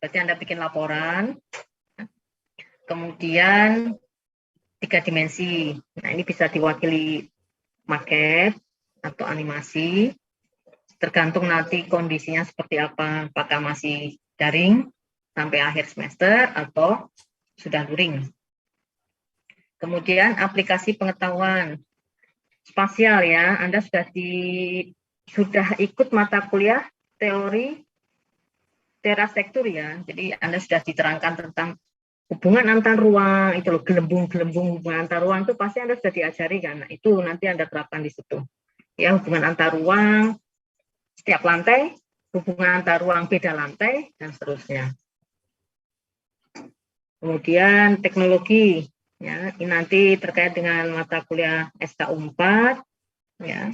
berarti Anda bikin laporan. Kemudian 3 dimensi. Nah, ini bisa diwakili maket atau animasi. Tergantung nanti kondisinya seperti apa. Apakah masih daring sampai akhir semester atau sudah luring. Kemudian aplikasi pengetahuan spasial ya. Anda sudah ikut mata kuliah teori arsitektur ya. Jadi Anda sudah diterangkan tentang hubungan antar ruang, itu loh, gelembung-gelembung hubungan antar ruang itu pasti Anda sudah diajari kan. Nah, itu nanti Anda terapkan di situ. Ya, hubungan antar ruang, setiap lantai, hubungan antar ruang beda lantai, dan seterusnya. Kemudian teknologi, ya, ini nanti terkait dengan mata kuliah SKU 4, ya.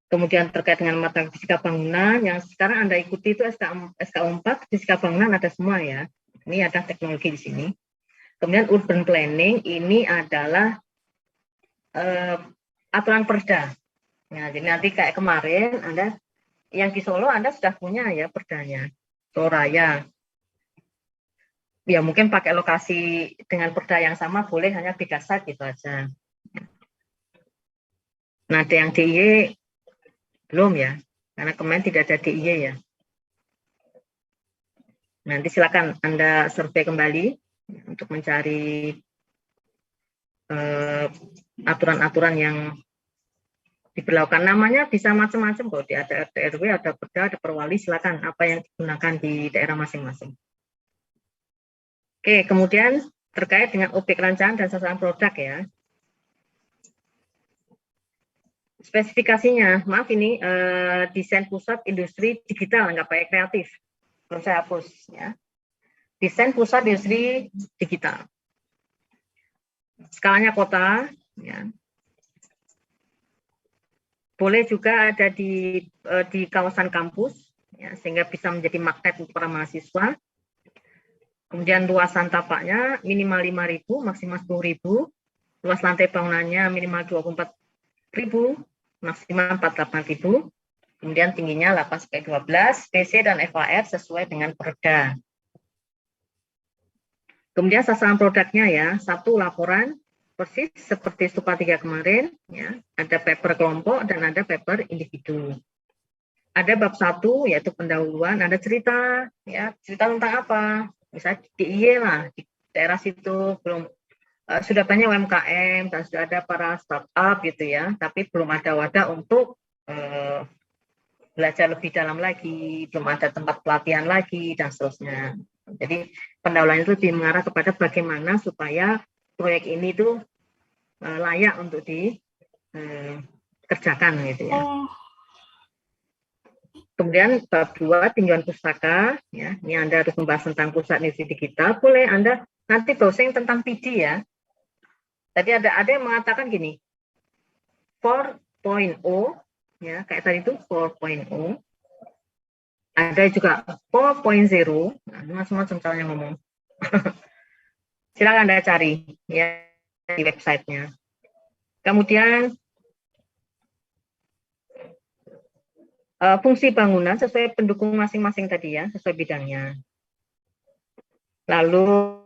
Kemudian terkait dengan mata fisika bangunan, yang sekarang Anda ikuti itu SKU 4, fisika bangunan ada semua ya. Ini ada teknologi di sini. Kemudian urban planning ini adalah aturan perda. Nah, jadi nanti kayak kemarin Anda yang di Solo Anda sudah punya ya perdanya, Solo Raya. Ya mungkin pakai lokasi dengan perda yang sama boleh, hanya beda site gitu aja. Nah, ada yang DIY belum ya, karena kemarin tidak ada DIY ya. Nanti silakan Anda survei kembali untuk mencari aturan-aturan yang diberlakukan. Namanya bisa macam-macam kok. Ada RT RW, ada perda, ada perwali. Silakan apa yang digunakan di daerah masing-masing. Oke, kemudian terkait dengan objek rancangan dan sasaran produk ya. Spesifikasinya, maaf ini desain pusat industri digital, nggak pakai kreatif. Belum saya hapus ya. Desain pusat industri digital. Skalanya kota, ya. Boleh juga ada di kawasan kampus, ya, sehingga bisa menjadi magnet untuk para mahasiswa. Kemudian luasan tapaknya minimal 5.000, maksimal 10.000. Luas lantai bangunannya minimal 24.000, maksimal 48.000. Kemudian tingginya 8/12, DC dan FAR sesuai dengan perda. Kemudian sasaran produknya ya, 1 laporan persis seperti Stupa 3 kemarin, ya, ada paper kelompok dan ada paper individu. Ada bab 1 yaitu pendahuluan, ada cerita, ya, cerita tentang apa? Misalnya DIY lah, di daerah situ belum sudah banyak UMKM dan sudah ada para startup gitu ya, tapi belum ada wadah untuk belajar lebih dalam lagi, belum ada tempat pelatihan lagi, dan seterusnya. Jadi pendahuluan itu lebih mengarah kepada bagaimana supaya proyek ini tuh layak untuk dikerjakan gitu ya. Kemudian bab 2 tinjauan pustaka, ya, ini Anda harus membahas tentang pusat industri digital. Boleh Anda nanti browsing tentang PD ya. Tadi ada yang mengatakan gini, 4.0, ya, kayak tadi itu 4.0. Ada juga 4.0, nah, macam-macam caranya ngomong. Silakan Anda cari ya di websitenya. Kemudian fungsi bangunan sesuai pendukung masing-masing tadi ya, sesuai bidangnya. Lalu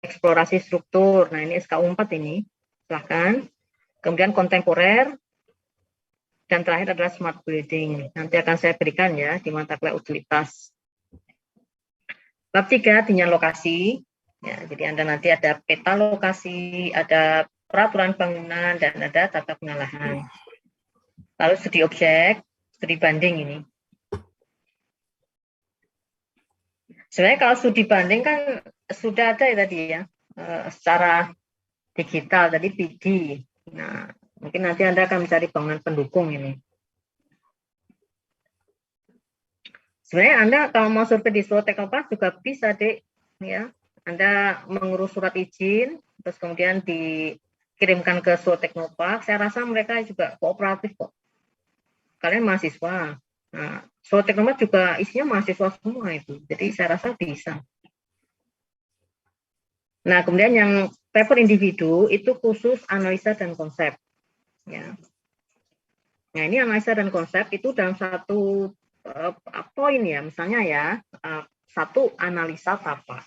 eksplorasi struktur, nah ini SKU 4 ini, silakan. Kemudian kontemporer, dan terakhir adalah smart building. Nanti akan saya berikan ya di mata kuliah utilitas. Bab 3 tinjauan lokasi. Ya, jadi Anda nanti ada peta lokasi, ada peraturan bangunan, dan ada tata pengolahan. Lalu studi objek, studi banding ini. Sebenarnya kalau studi banding kan sudah ada ya tadi ya, secara digital tadi PD. Nah, mungkin nanti Anda akan mencari bangunan pendukung ini. Sebenarnya Anda kalau mau survei di Solo Teknopark juga bisa, Dek. Ya, Anda mengurus surat izin, terus kemudian dikirimkan ke Solo Teknopark. Saya rasa mereka juga kooperatif kok. Kalian mahasiswa. Nah, Solo Teknopark juga isinya mahasiswa semua itu. Jadi saya rasa bisa. Nah, kemudian yang paper individu itu khusus analisa dan konsep. Ya. Nah, ini analisa dan konsep itu dalam satu poin ya, misalnya ya, satu analisa tapak.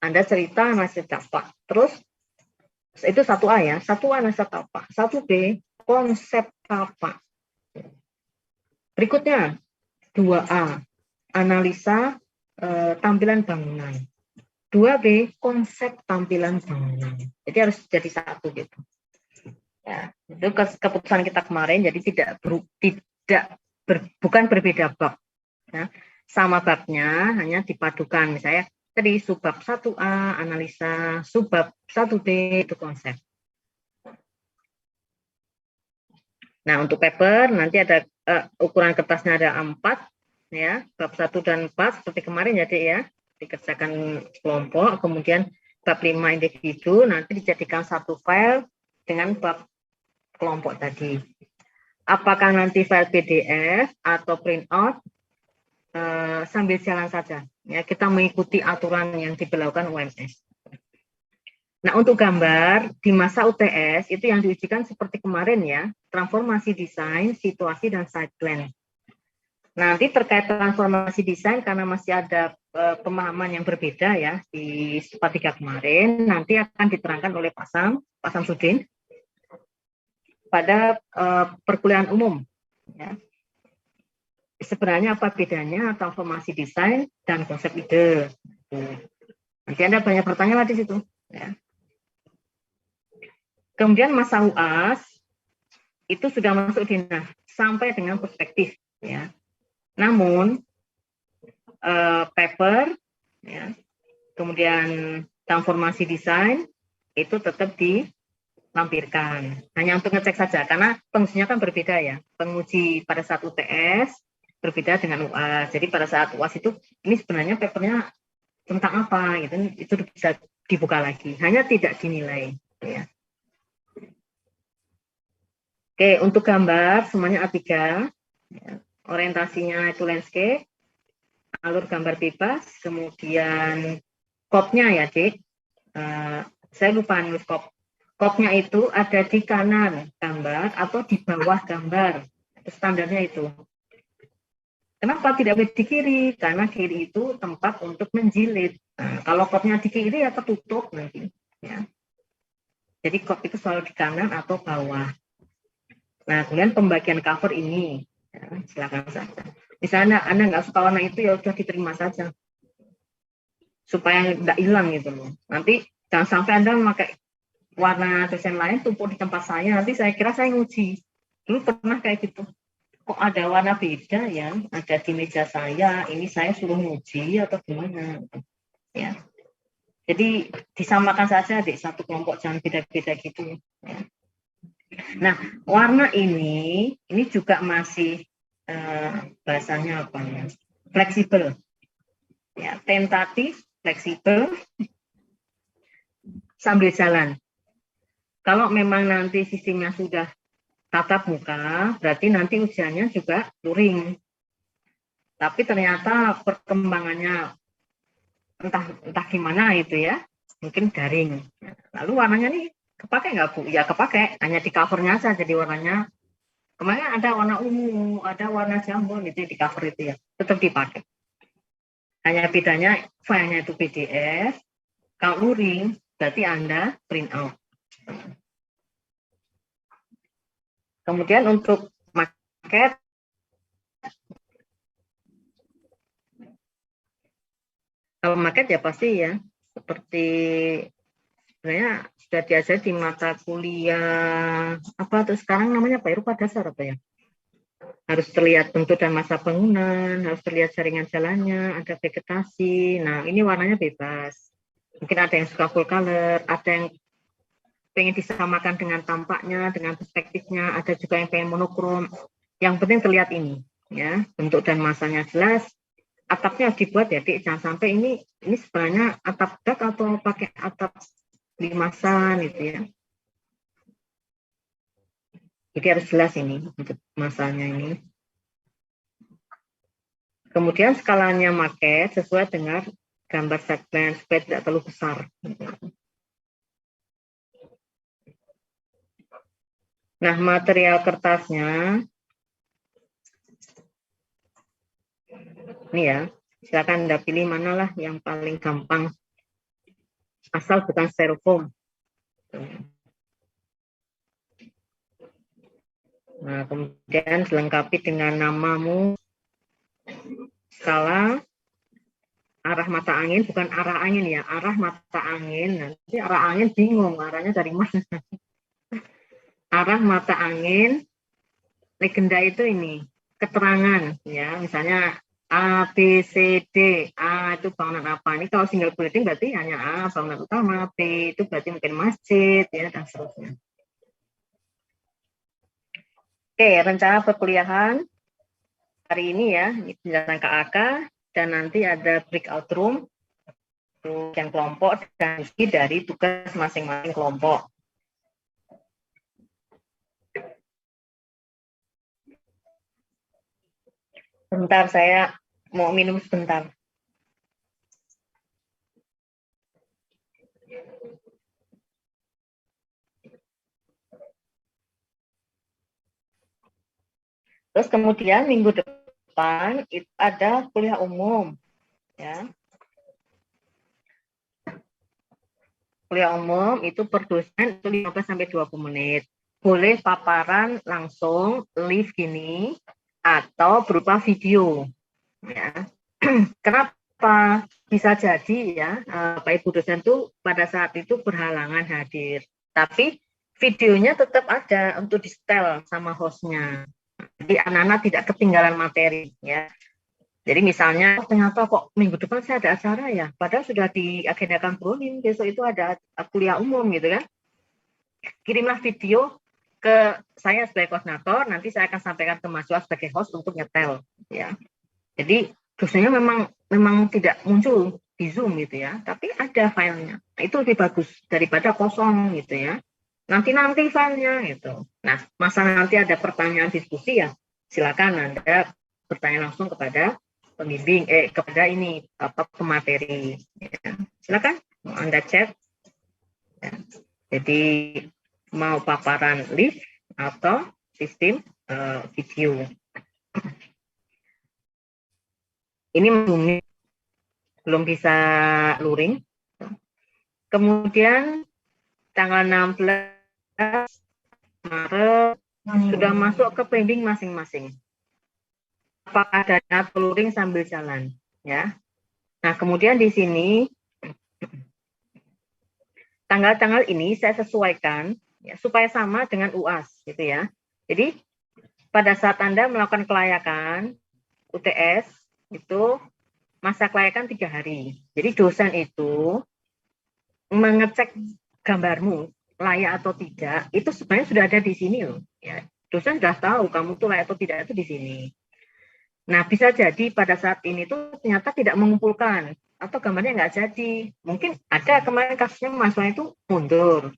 Anda cerita analisa tapak. Terus itu 1A ya, 1A analisa tapak. 1B konsep tapak. Berikutnya 2A analisa tampilan bangunan. 2B konsep tampilan bangunan. Jadi harus jadi satu gitu. Ya, itu keputusan kita kemarin. Jadi bukan berbeda bab. Ya. Sama babnya hanya dipadukan. Misalnya tadi subbab 1A analisa, subbab 1B itu konsep. Nah, untuk paper nanti ada ukuran kertasnya ada 4 ya, bab 1 dan 4 seperti kemarin ya, Dek ya. Dikerjakan kelompok, kemudian bab 5 individu nanti dijadikan satu file dengan bab kelompok tadi. Apakah nanti file PDF atau printout sambil jalan saja. Ya, kita mengikuti aturan yang diberlakukan UMS. Nah, untuk gambar di masa UTS itu yang diujikan seperti kemarin ya, transformasi desain, situasi dan site plan. Nanti terkait transformasi desain karena masih ada pemahaman yang berbeda ya di part 3 kemarin, nanti akan diterangkan oleh Pak Samsudin pada perkuliahan umum. Ya. Sebenarnya apa bedanya transformasi desain dan konsep ide? Nanti Anda banyak pertanyaan di situ. Ya. Kemudian masa UAS itu sudah masuk di sampai dengan perspektif. Ya. Namun paper, ya, kemudian transformasi desain itu tetap dilampirkan. Hanya untuk ngecek saja, karena pengujinya kan berbeda ya. Penguji pada saat UTS berbeda dengan UAS. Jadi pada saat UAS itu, ini sebenarnya papernya tentang apa, gitu, itu bisa dibuka lagi. Hanya tidak dinilai. Ya. Oke, untuk gambar semuanya A3. Ya. Orientasinya itu landscape, alur gambar bebas, kemudian kopnya ya, Dik. Saya lupa nulis kop. Kopnya itu ada di kanan gambar atau di bawah gambar. Standarnya itu. Kenapa tidak boleh di kiri? Karena kiri itu tempat untuk menjilid. Nah, kalau kopnya di kiri ya tertutup nanti. Ya. Jadi kop itu selalu di kanan atau bawah. Nah, kemudian pembagian cover ini. Ya, silakan saja. Misalnya Anda nggak suka warna itu, ya udah diterima saja. Supaya nggak hilang gitu loh. Nanti jangan sampai Anda memakai warna desain lain tumpuk di tempat saya, nanti saya kira saya nguji. Dulu pernah kayak gitu. Kok ada warna beda ya, ada di meja saya, ini saya suruh nguji atau gimana. Ya. Jadi disamakan saja di satu kelompok, jangan beda-beda gitu. Ya. Nah, warna ini juga masih bahasanya apa ya? Fleksibel. Ya, tentatif, fleksibel, sambil jalan. Kalau memang nanti sistemnya sudah tatap muka, berarti nanti ujiannya juga luring. Tapi ternyata perkembangannya entah gimana itu ya, mungkin daring. Lalu warnanya nih kepakai nggak Bu? Ya kepakai, hanya di covernya aja jadi warnanya. Kemarin ada warna ungu, ada warna jambon itu di cover itu ya, tetap dipakai. Hanya bedanya filenya itu PDF, kalau luring berarti Anda print out. Kemudian untuk maket, kalau maket ya pasti ya, seperti sebenarnya sudah diajari di mata kuliah apa tuh sekarang namanya Pak Rupa dasar apa ya? Harus terlihat bentuk dan masa bangunan, harus terlihat jaringan jalannya, ada vegetasi. Nah ini warnanya bebas. Mungkin ada yang suka full color, ada yang pengen disamakan dengan tampaknya, dengan perspektifnya, ada juga yang pengen monokrom. Yang penting terlihat ini, ya bentuk dan masanya jelas. Atapnya harus dibuat ya, Dik. Jangan sampai ini sebenarnya atap dak atau pakai atap limasan gitu ya. Jadi harus jelas ini untuk masanya ini. Kemudian skalanya market sesuai dengan gambar segmen supaya tidak terlalu besar. Nah, material kertasnya ini ya, silakan Anda pilih manalah yang paling gampang, asal bukan styrofoam. Nah, kemudian dilengkapi dengan namamu, skala, arah mata angin, bukan arah angin ya, arah mata angin. Nanti arah angin bingung, arahnya dari mana. Arah mata angin, legenda itu ini, keterangan ya, misalnya A, B, C, D, A itu bangunan apa. Ini kalau single building berarti hanya A, bangunan utama, B itu berarti mungkin masjid, ya, dan seterusnya. Oke, rencana perkuliahan hari ini ya, ini penjelasan KAK, dan nanti ada breakout room, yang kelompok, dan isi dari tugas masing-masing kelompok. Bentar, saya mau minum sebentar. Terus kemudian minggu depan itu ada kuliah umum, ya. Kuliah umum itu per dosen itu 15-20 menit. Boleh paparan langsung live gini atau berupa video, ya. Kenapa? Bisa jadi ya, Pak Ibu dosen tuh pada saat itu berhalangan hadir, tapi videonya tetap ada untuk di setel sama hostnya. Jadi anak-anak tidak ketinggalan materi ya. Jadi misalnya ternyata kok minggu depan saya ada acara ya, padahal sudah diagendakan Pronim, besok itu ada kuliah umum gitu kan. Kirimlah video ke saya sebagai koordinator, nanti saya akan sampaikan ke mahasiswa sebagai host untuk nyetel ya. Jadi dosennya memang tidak muncul di Zoom gitu ya, tapi ada filenya. Nah, itu lebih bagus daripada kosong gitu ya. Nanti filenya gitu. Nah, masalah nanti ada pertanyaan diskusi ya, silakan Anda bertanya langsung kepada pembimbing, kepada ini pemateri. Ya. Silakan mau Anda chat. Ya. Jadi mau paparan live atau sistem video. Ini belum bisa luring. Kemudian tanggal 16 Maret sudah masuk ke pending masing-masing. Apakah ada luring sambil jalan, ya. Nah, kemudian di sini tanggal-tanggal ini saya sesuaikan ya, supaya sama dengan UAS, gitu ya. Jadi pada saat Anda melakukan kelayakan UTS itu masa kelayakan 3 hari. Jadi dosen itu mengecek gambarmu layak atau tidak, itu sebenarnya sudah ada di sini loh. Ya. Dosen sudah tahu kamu tuh layak atau tidak itu di sini. Nah, bisa jadi pada saat ini tuh ternyata tidak mengumpulkan atau gambarnya nggak jadi. Mungkin ada kemarin kasusnya mahasiswa itu mundur,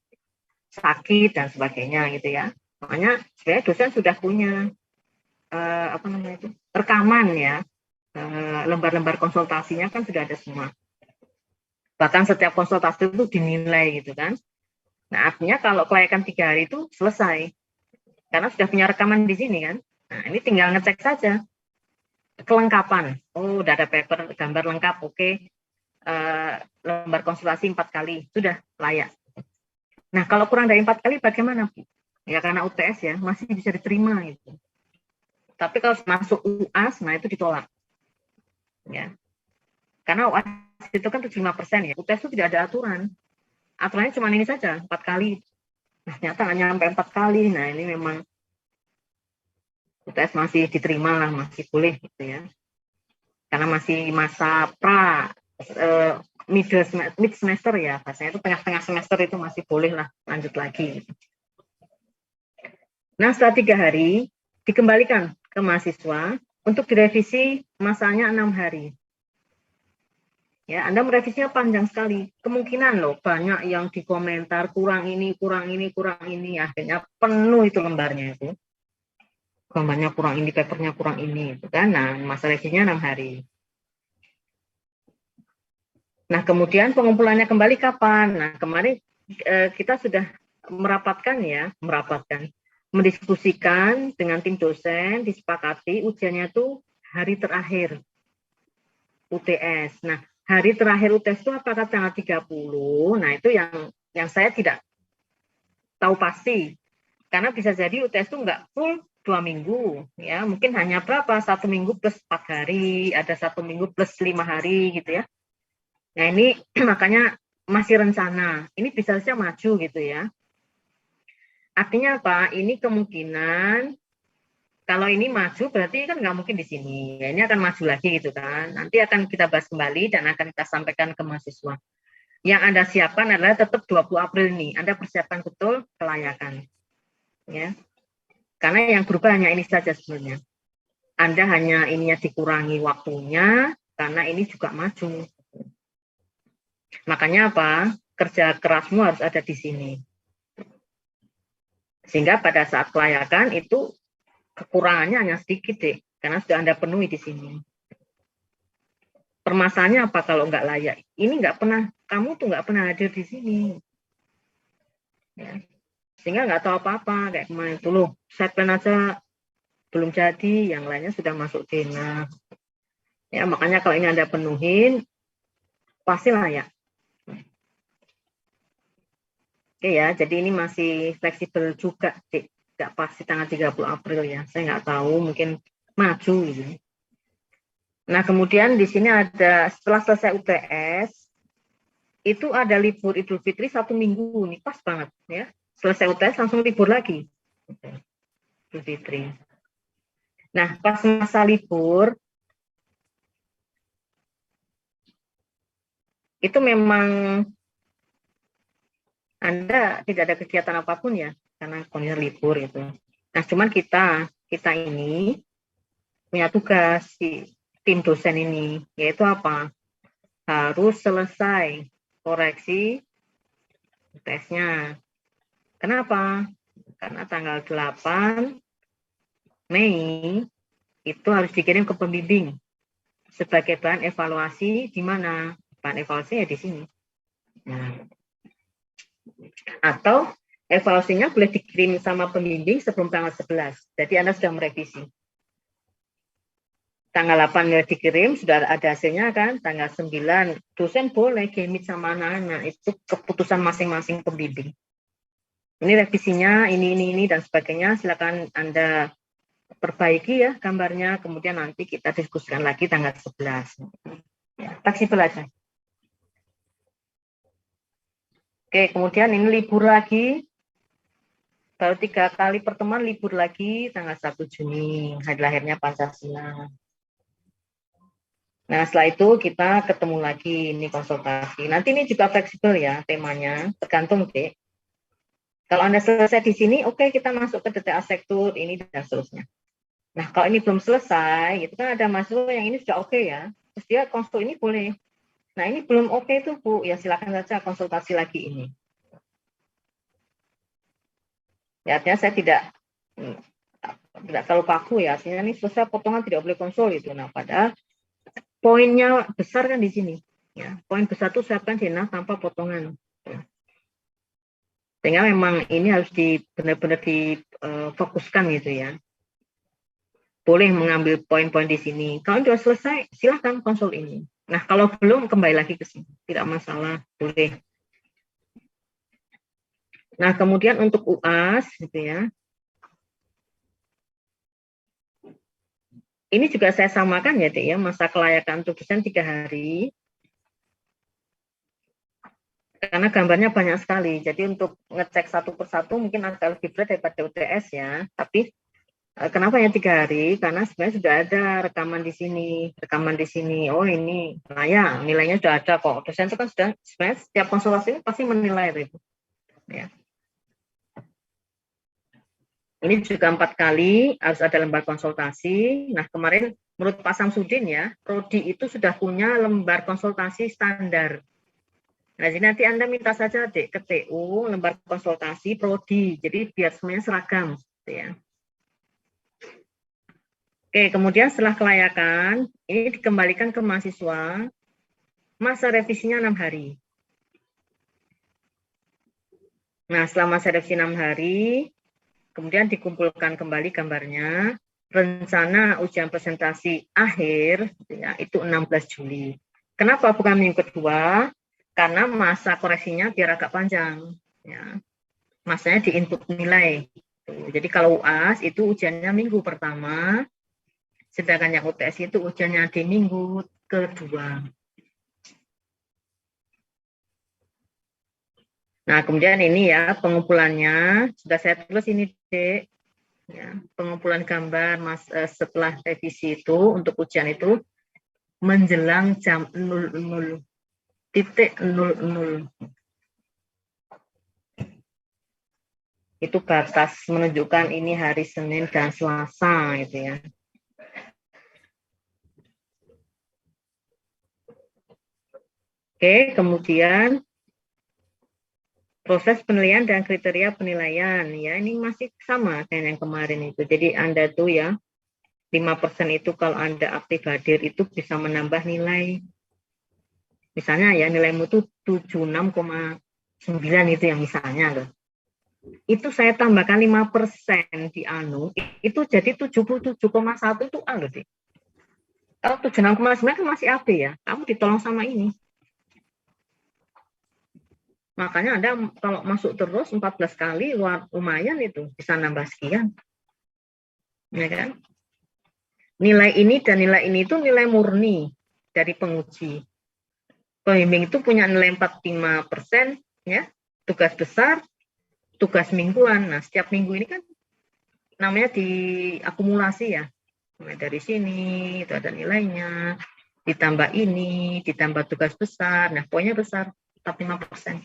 sakit dan sebagainya gitu ya. Makanya sebenarnya dosen sudah punya rekaman ya, lembar-lembar konsultasinya kan sudah ada semua. Bahkan setiap konsultasi itu dinilai gitu kan. Nah, artinya kalau kelayakan 3 hari itu selesai. Karena sudah punya rekaman di sini kan. Nah, ini tinggal ngecek saja. Kelengkapan. Oh, udah ada paper, gambar lengkap, oke. Lembar konsultasi 4 kali. Sudah layak. Nah, kalau kurang dari 4 kali bagaimana? Ya karena UTS ya, masih bisa diterima gitu. Tapi kalau masuk UAS, nah itu ditolak. Ya. Karena UAS itu kan 75% ya. UTS itu tidak ada aturan. Aturannya cuma ini saja, 4 kali. Nah, ternyata hanya sampai 4 kali. Nah, ini memang UTS masih diterima lah, masih boleh gitu ya. Karena masih masa mid semester ya, bahasanya itu tengah-tengah semester itu masih boleh lah lanjut lagi. Nah, setelah 3 hari dikembalikan ke mahasiswa untuk direvisi masanya 6 hari. Ya, Anda merevisinya panjang sekali. Kemungkinan loh banyak yang dikomentar kurang ini, akhirnya penuh itu lembarnya itu. Gambarnya kurang ini, papernya kurang ini, itu kan. Nah, masa revisinya 6 hari. Nah, kemudian pengumpulannya kembali kapan? Nah, kemarin kita sudah mendiskusikan dengan tim dosen, disepakati ujiannya itu hari terakhir UTS. Nah, hari terakhir UTS itu apakah tanggal 30? Nah, itu yang saya tidak tahu pasti. Karena bisa jadi UTS itu nggak full 2 minggu. Ya, mungkin hanya berapa? 1 minggu plus 4 hari, ada 1 minggu plus 5 hari gitu ya. Nah, ini makanya masih rencana. Ini bisa saja maju gitu ya. Artinya apa? Ini kemungkinan kalau ini maju berarti kan nggak mungkin di sini. Ya, ini akan maju lagi gitu kan. Nanti akan kita bahas kembali dan akan kita sampaikan ke mahasiswa. Yang Anda siapkan adalah tetap 20 April ini. Anda persiapkan betul kelayakan. Ya. Karena yang berubah hanya ini saja sebenarnya. Anda hanya ininya dikurangi waktunya karena ini juga maju. Makanya apa? Kerja kerasmu harus ada di sini. Sehingga pada saat kelayakan itu kekurangannya hanya sedikit deh, karena sudah Anda penuhi di sini. Permasalahannya apa kalau nggak layak? Ini nggak pernah, kamu tuh nggak pernah hadir di sini. Ya. Sehingga nggak tahu apa-apa, kayak kemarin itu loh, set plan aja belum jadi, yang lainnya sudah masuk Dena. Ya, makanya kalau ini Anda penuhin, pasti layak. Oke ya, jadi ini masih fleksibel juga, Dik. Nggak pasti tanggal 30 April ya, saya nggak tahu, mungkin maju gitu. Nah, kemudian di sini ada setelah selesai UTS, itu ada libur Idul Fitri 1 minggu, nih pas banget ya. Selesai UTS langsung libur lagi. Idul Fitri. Nah, pas masa libur, itu memang Anda tidak ada kegiatan apapun ya, karena kondisi libur itu. Nah, cuman kita ini punya tugas di tim dosen ini, yaitu apa? Harus selesai koreksi tesnya. Kenapa? Karena tanggal 8 Mei itu harus dikirim ke pembimbing sebagai bahan evaluasi. Di mana? Bahan evaluasi ya di sini. Nah, atau evaluasinya boleh dikirim sama pembimbing sebelum tanggal 11. Jadi Anda sudah merevisi. Tanggal 8 dikirim, sudah ada hasilnya kan, tanggal 9, dosen boleh gemit sama anak-anak, itu keputusan masing-masing pembimbing. Ini revisinya, ini, dan sebagainya, silakan Anda perbaiki ya gambarnya, kemudian nanti kita diskusikan lagi tanggal 11. Ya, fleksibel aja. Oke, kemudian ini libur lagi, baru 3 kali pertemuan libur lagi, tanggal 1 Juni, hari lahirnya Pancasila. Nah, setelah itu kita ketemu lagi, ini konsultasi. Nanti ini juga fleksibel ya temanya, tergantung deh. Kalau Anda selesai di sini, oke, kita masuk ke detail arsitektur, ini dan seterusnya. Nah, kalau ini belum selesai, itu kan ada mahasiswa yang ini sudah oke ya, terus dia konsul ini boleh. Nah, ini belum oke itu Bu, ya silakan saja konsultasi lagi ini. Ya, artinya saya tidak terlalu kaku ya, artinya ini selesai potongan tidak boleh konsul itu. Nah, padahal poinnya besar kan di sini. Ya, poin besar itu siapkan Dena tanpa potongan. Sehingga memang ini harus benar-benar difokuskan gitu ya. Boleh mengambil poin-poin di sini. Kalau sudah selesai, silahkan konsul ini. Nah, kalau belum, kembali lagi ke sini. Tidak masalah, boleh. Nah, kemudian untuk UAS, gitu ya. Ini juga saya samakan ya, Dek, ya, masa kelayakan untuk dosen 3 hari. Karena gambarnya banyak sekali, jadi untuk ngecek satu persatu mungkin agak lebih berat daripada UTS ya. Tapi kenapa hanya 3 hari? Karena sebenarnya sudah ada rekaman di sini. Oh ini layak, nilainya sudah ada kok. Dosen itu kan sudah sebenarnya setiap konsultasi pasti menilai itu. Ya. Ini juga 4 kali harus ada lembar konsultasi. Nah, kemarin menurut Pak Samsudin ya, prodi itu sudah punya lembar konsultasi standar. Nah, jadi nanti Anda minta saja ke TU lembar konsultasi prodi, jadi biar semuanya seragam, gitu ya. Oke, kemudian setelah kelayakan, ini dikembalikan ke mahasiswa, masa revisinya 6 hari. Nah, setelah masa revisi 6 hari, kemudian dikumpulkan kembali gambarnya, rencana ujian presentasi akhir ya, itu 16 Juli. Kenapa bukan minggu kedua? Karena masa koreksinya biar agak panjang. Ya. Masanya di input nilai. Jadi kalau UAS itu ujiannya minggu pertama, sedangkan yang UTS itu ujiannya di minggu kedua. Nah, kemudian ini ya pengumpulannya sudah saya tulis ini, Dek. Ya, pengumpulan gambar setelah revisi itu untuk ujian itu menjelang jam 00.00. Itu batas menunjukkan ini hari Senin dan Selasa gitu ya. Oke, kemudian proses penilaian dan kriteria penilaian ya, ini masih sama kayak yang kemarin itu. Jadi Anda tuh ya 5% itu kalau Anda aktif hadir itu bisa menambah nilai. Misalnya ya nilaimu tuh 76,9 itu yang misalnya loh. Itu saya tambahkan 5% di anu, itu jadi 77,1 itu A loh, Dik. Kalau 76,9 kan masih AB ya, kamu ditolong sama ini. Makanya Anda kalau masuk terus 14 kali, lumayan itu, bisa nambah sekian. Ya kan? Nilai ini dan nilai ini itu nilai murni dari penguji. Pembimbing itu punya nilai 45%, ya, tugas besar, tugas mingguan. Nah, setiap minggu ini kan namanya diakumulasi ya. Mulai dari sini, itu ada nilainya, ditambah ini, ditambah tugas besar. Nah, poinnya besar, tetap 5%.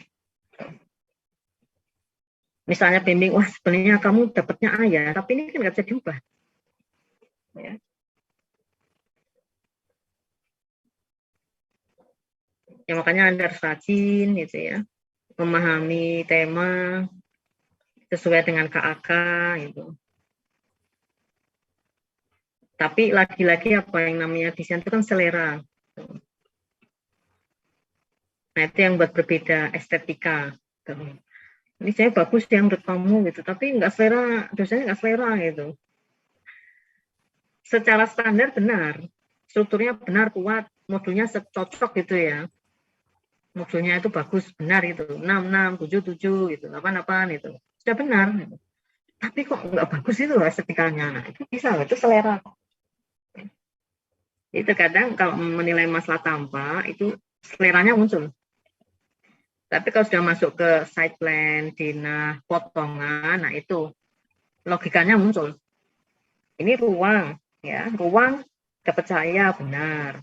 Misalnya pembimbing, wah sebenarnya kamu dapatnya A ya, tapi ini kan nggak bisa diubah. Ya. Ya, makanya Anda harus rajin gitu ya, memahami tema sesuai dengan KAK gitu. Tapi lagi-lagi apa yang namanya desain itu kan selera. Nah itu yang buat berbeda estetika. Ini saya bagus ya menurut kamu gitu, tapi nggak selera, dosennya nggak selera gitu. Secara standar benar, strukturnya benar, kuat, modulnya cocok gitu ya. Modulnya itu bagus, benar itu, 66, 77 gitu, 88 itu, sudah benar. Gitu. Tapi kok nggak bagus itu estetikanya, nah, itu bisa, itu selera. Jadi terkadang kalau menilai masalah tampak itu seleranya muncul. Tapi kalau sudah masuk ke side plan, dinah, potongan, nah itu logikanya muncul. Ini ruang, ya, ruang dapat cahaya benar.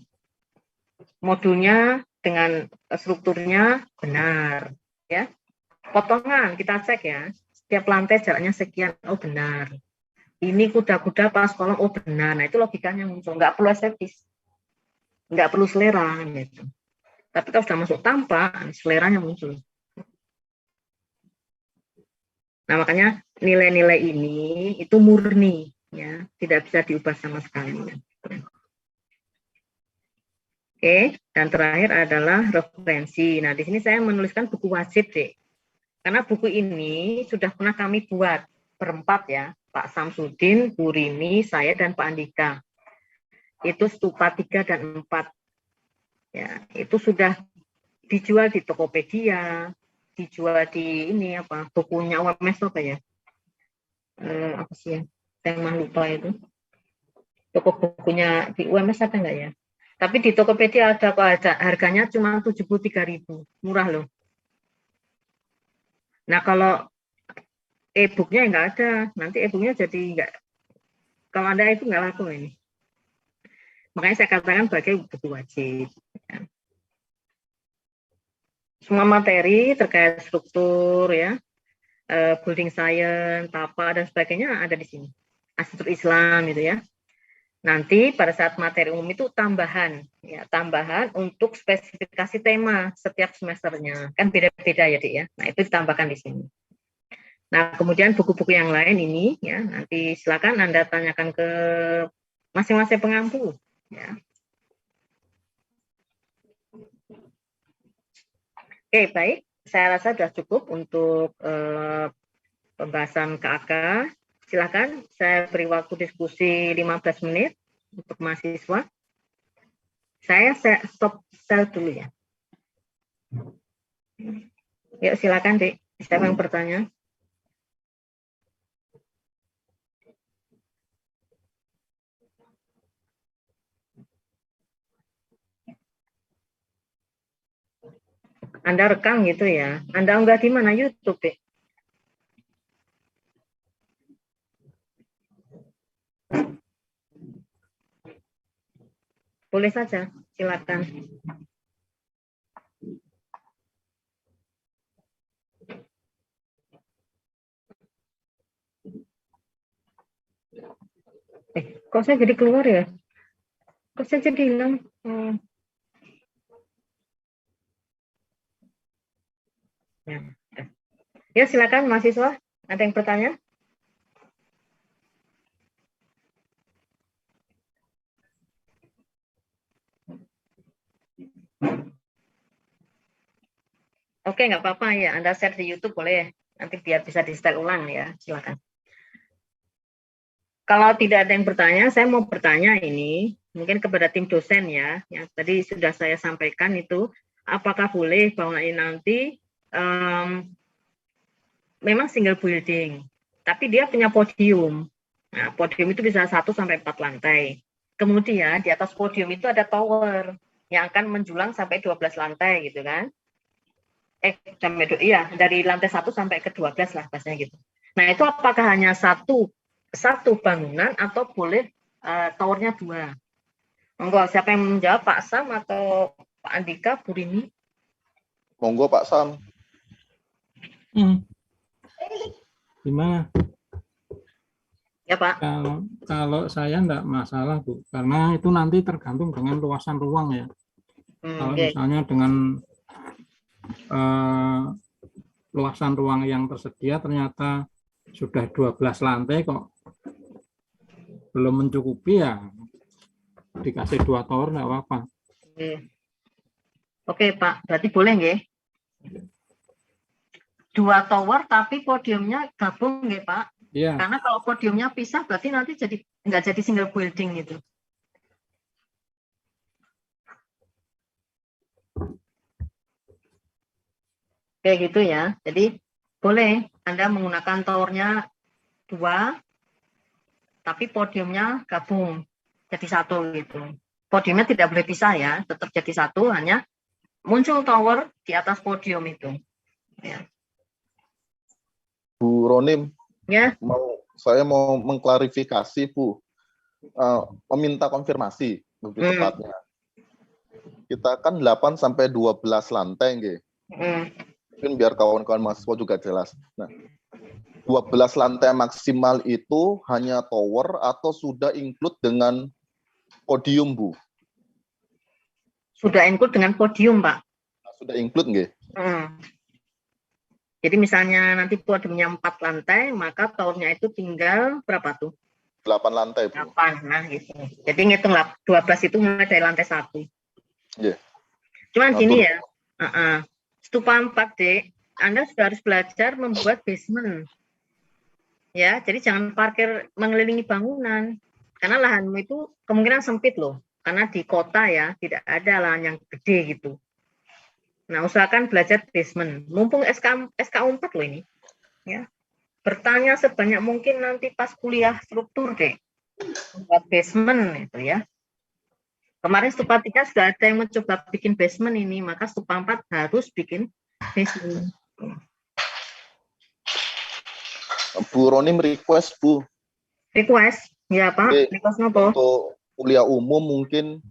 Modulnya dengan strukturnya benar, ya. Potongan kita cek ya, setiap lantai jaraknya sekian, oh benar. Ini kuda-kuda pas kolom, oh benar. Nah itu logikanya muncul, nggak perlu estetis, nggak perlu selera gitu. Tapi kalau sudah masuk tampak, seleranya muncul. Nah makanya nilai-nilai ini itu murni, ya, tidak bisa diubah sama sekali. Oke, dan terakhir adalah referensi. Nah di sini saya menuliskan buku wajib deh, karena buku ini sudah pernah kami buat berempat ya, Pak Samsudin, Bu Rini, saya dan Pak Andika. Itu stupa 3 dan 4. Ya, itu sudah dijual di Tokopedia, dijual di ini apa bukunya UMS apa ya? Apa sih ya? Saya mah lupa itu. Toko bukunya di UMS ada nggak ya? Tapi di Tokopedia ada kok, ada harganya cuma 73.000, murah loh. Nah kalau e-booknya nggak ada, nanti e-booknya jadi nggak. Kalau ada e-book nggak laku ini. Makanya saya katakan sebagai buku wajib. Ya. Semua materi terkait struktur ya, building science, tapa dan sebagainya ada di sini. Arsitektur Islam gitu ya. Nanti pada saat materi umum itu tambahan, ya tambahan untuk spesifikasi tema setiap semesternya. Kan beda-beda ya, Dik ya. Nah, itu ditambahkan di sini. Nah, kemudian buku-buku yang lain ini ya nanti silakan Anda tanyakan ke masing-masing pengampu ya. Oke, baik. Saya rasa sudah cukup untuk pembahasan KAK. Silakan saya beri waktu diskusi 15 menit untuk mahasiswa. Saya stop share dulu ya. Yuk silakan, Dik. Siapa yang bertanya? Anda rekam gitu ya? Anda unggah di mana? YouTube, Dik? Boleh saja, silakan. Kok saya jadi keluar ya? Kok saya jadi hilang? Ya, silakan mahasiswa. Ada yang bertanya? Oke, nggak apa-apa ya. Anda share di YouTube boleh. Nanti biar bisa di-setel ulang ya. Silakan. Kalau tidak ada yang bertanya, saya mau bertanya ini mungkin kepada tim dosen ya. Yang tadi sudah saya sampaikan itu, apakah boleh bahwa ini nanti memang single building, tapi dia punya podium. Nah, podium itu bisa 1 sampai 4 lantai. Kemudian di atas podium itu ada tower yang akan menjulang sampai 12 lantai gitu kan. Dari lantai 1 sampai ke 12 lah bahasanya gitu. Nah, itu apakah hanya satu bangunan atau boleh towernya 2? Monggo, siapa yang menjawab, Pak Sam atau Pak Andika, Bu Rini? Monggo Pak Sam. Gimana? Ya Pak. Kalau saya enggak masalah, Bu, karena itu nanti tergantung dengan luasan ruang ya. Kalau misalnya dengan luasan ruang yang tersedia ternyata sudah 12 lantai kok belum mencukupi ya dikasih 2 tower enggak apa-apa. Oke Pak, berarti boleh nggih? 2 tower tapi podiumnya gabung nggih Pak? Iya. Karena kalau podiumnya pisah berarti nanti nggak jadi single building gitu. Kayak gitu ya. Jadi boleh Anda menggunakan towernya 2, tapi podiumnya gabung jadi 1 gitu. Podiumnya tidak boleh pisah ya, tetap jadi 1, hanya muncul tower di atas podium itu. Ya. Bu Ronim, ya. Saya mau mengklarifikasi Bu, meminta konfirmasi lebih tepatnya. Kita kan 8 sampai 12 lantai nggih. Mungkin biar kawan-kawan mahasiswa juga jelas. Nah, 12 lantai maksimal itu hanya tower atau sudah include dengan podium, Bu? Sudah include dengan podium, Pak. Nah, sudah include nggih? Jadi misalnya nanti podiumnya 4 lantai, maka towernya itu tinggal berapa tuh? 8 lantai, Bu. 8, nah gitu. Jadi ngitung 12 itu mulai dari lantai 1. Yeah. Cuman gini ya, stupa 4D, Anda sudah harus belajar membuat basement. Ya, jadi jangan parkir mengelilingi bangunan. Karena lahanmu itu kemungkinan sempit loh. Karena di kota ya, tidak ada lahan yang gede gitu. Nah, usahakan belajar basement. Mumpung SKU 4 loh ini. Ya. Bertanya sebanyak mungkin nanti pas kuliah struktur deh. Membuat basement itu ya. Kemarin stupa 3 sudah ada yang mencoba bikin basement ini, maka stupa 4 harus bikin basement. Bu Ronim request, Bu. Request? Ya, Pak. Oke, request apa? Untuk kuliah umum mungkin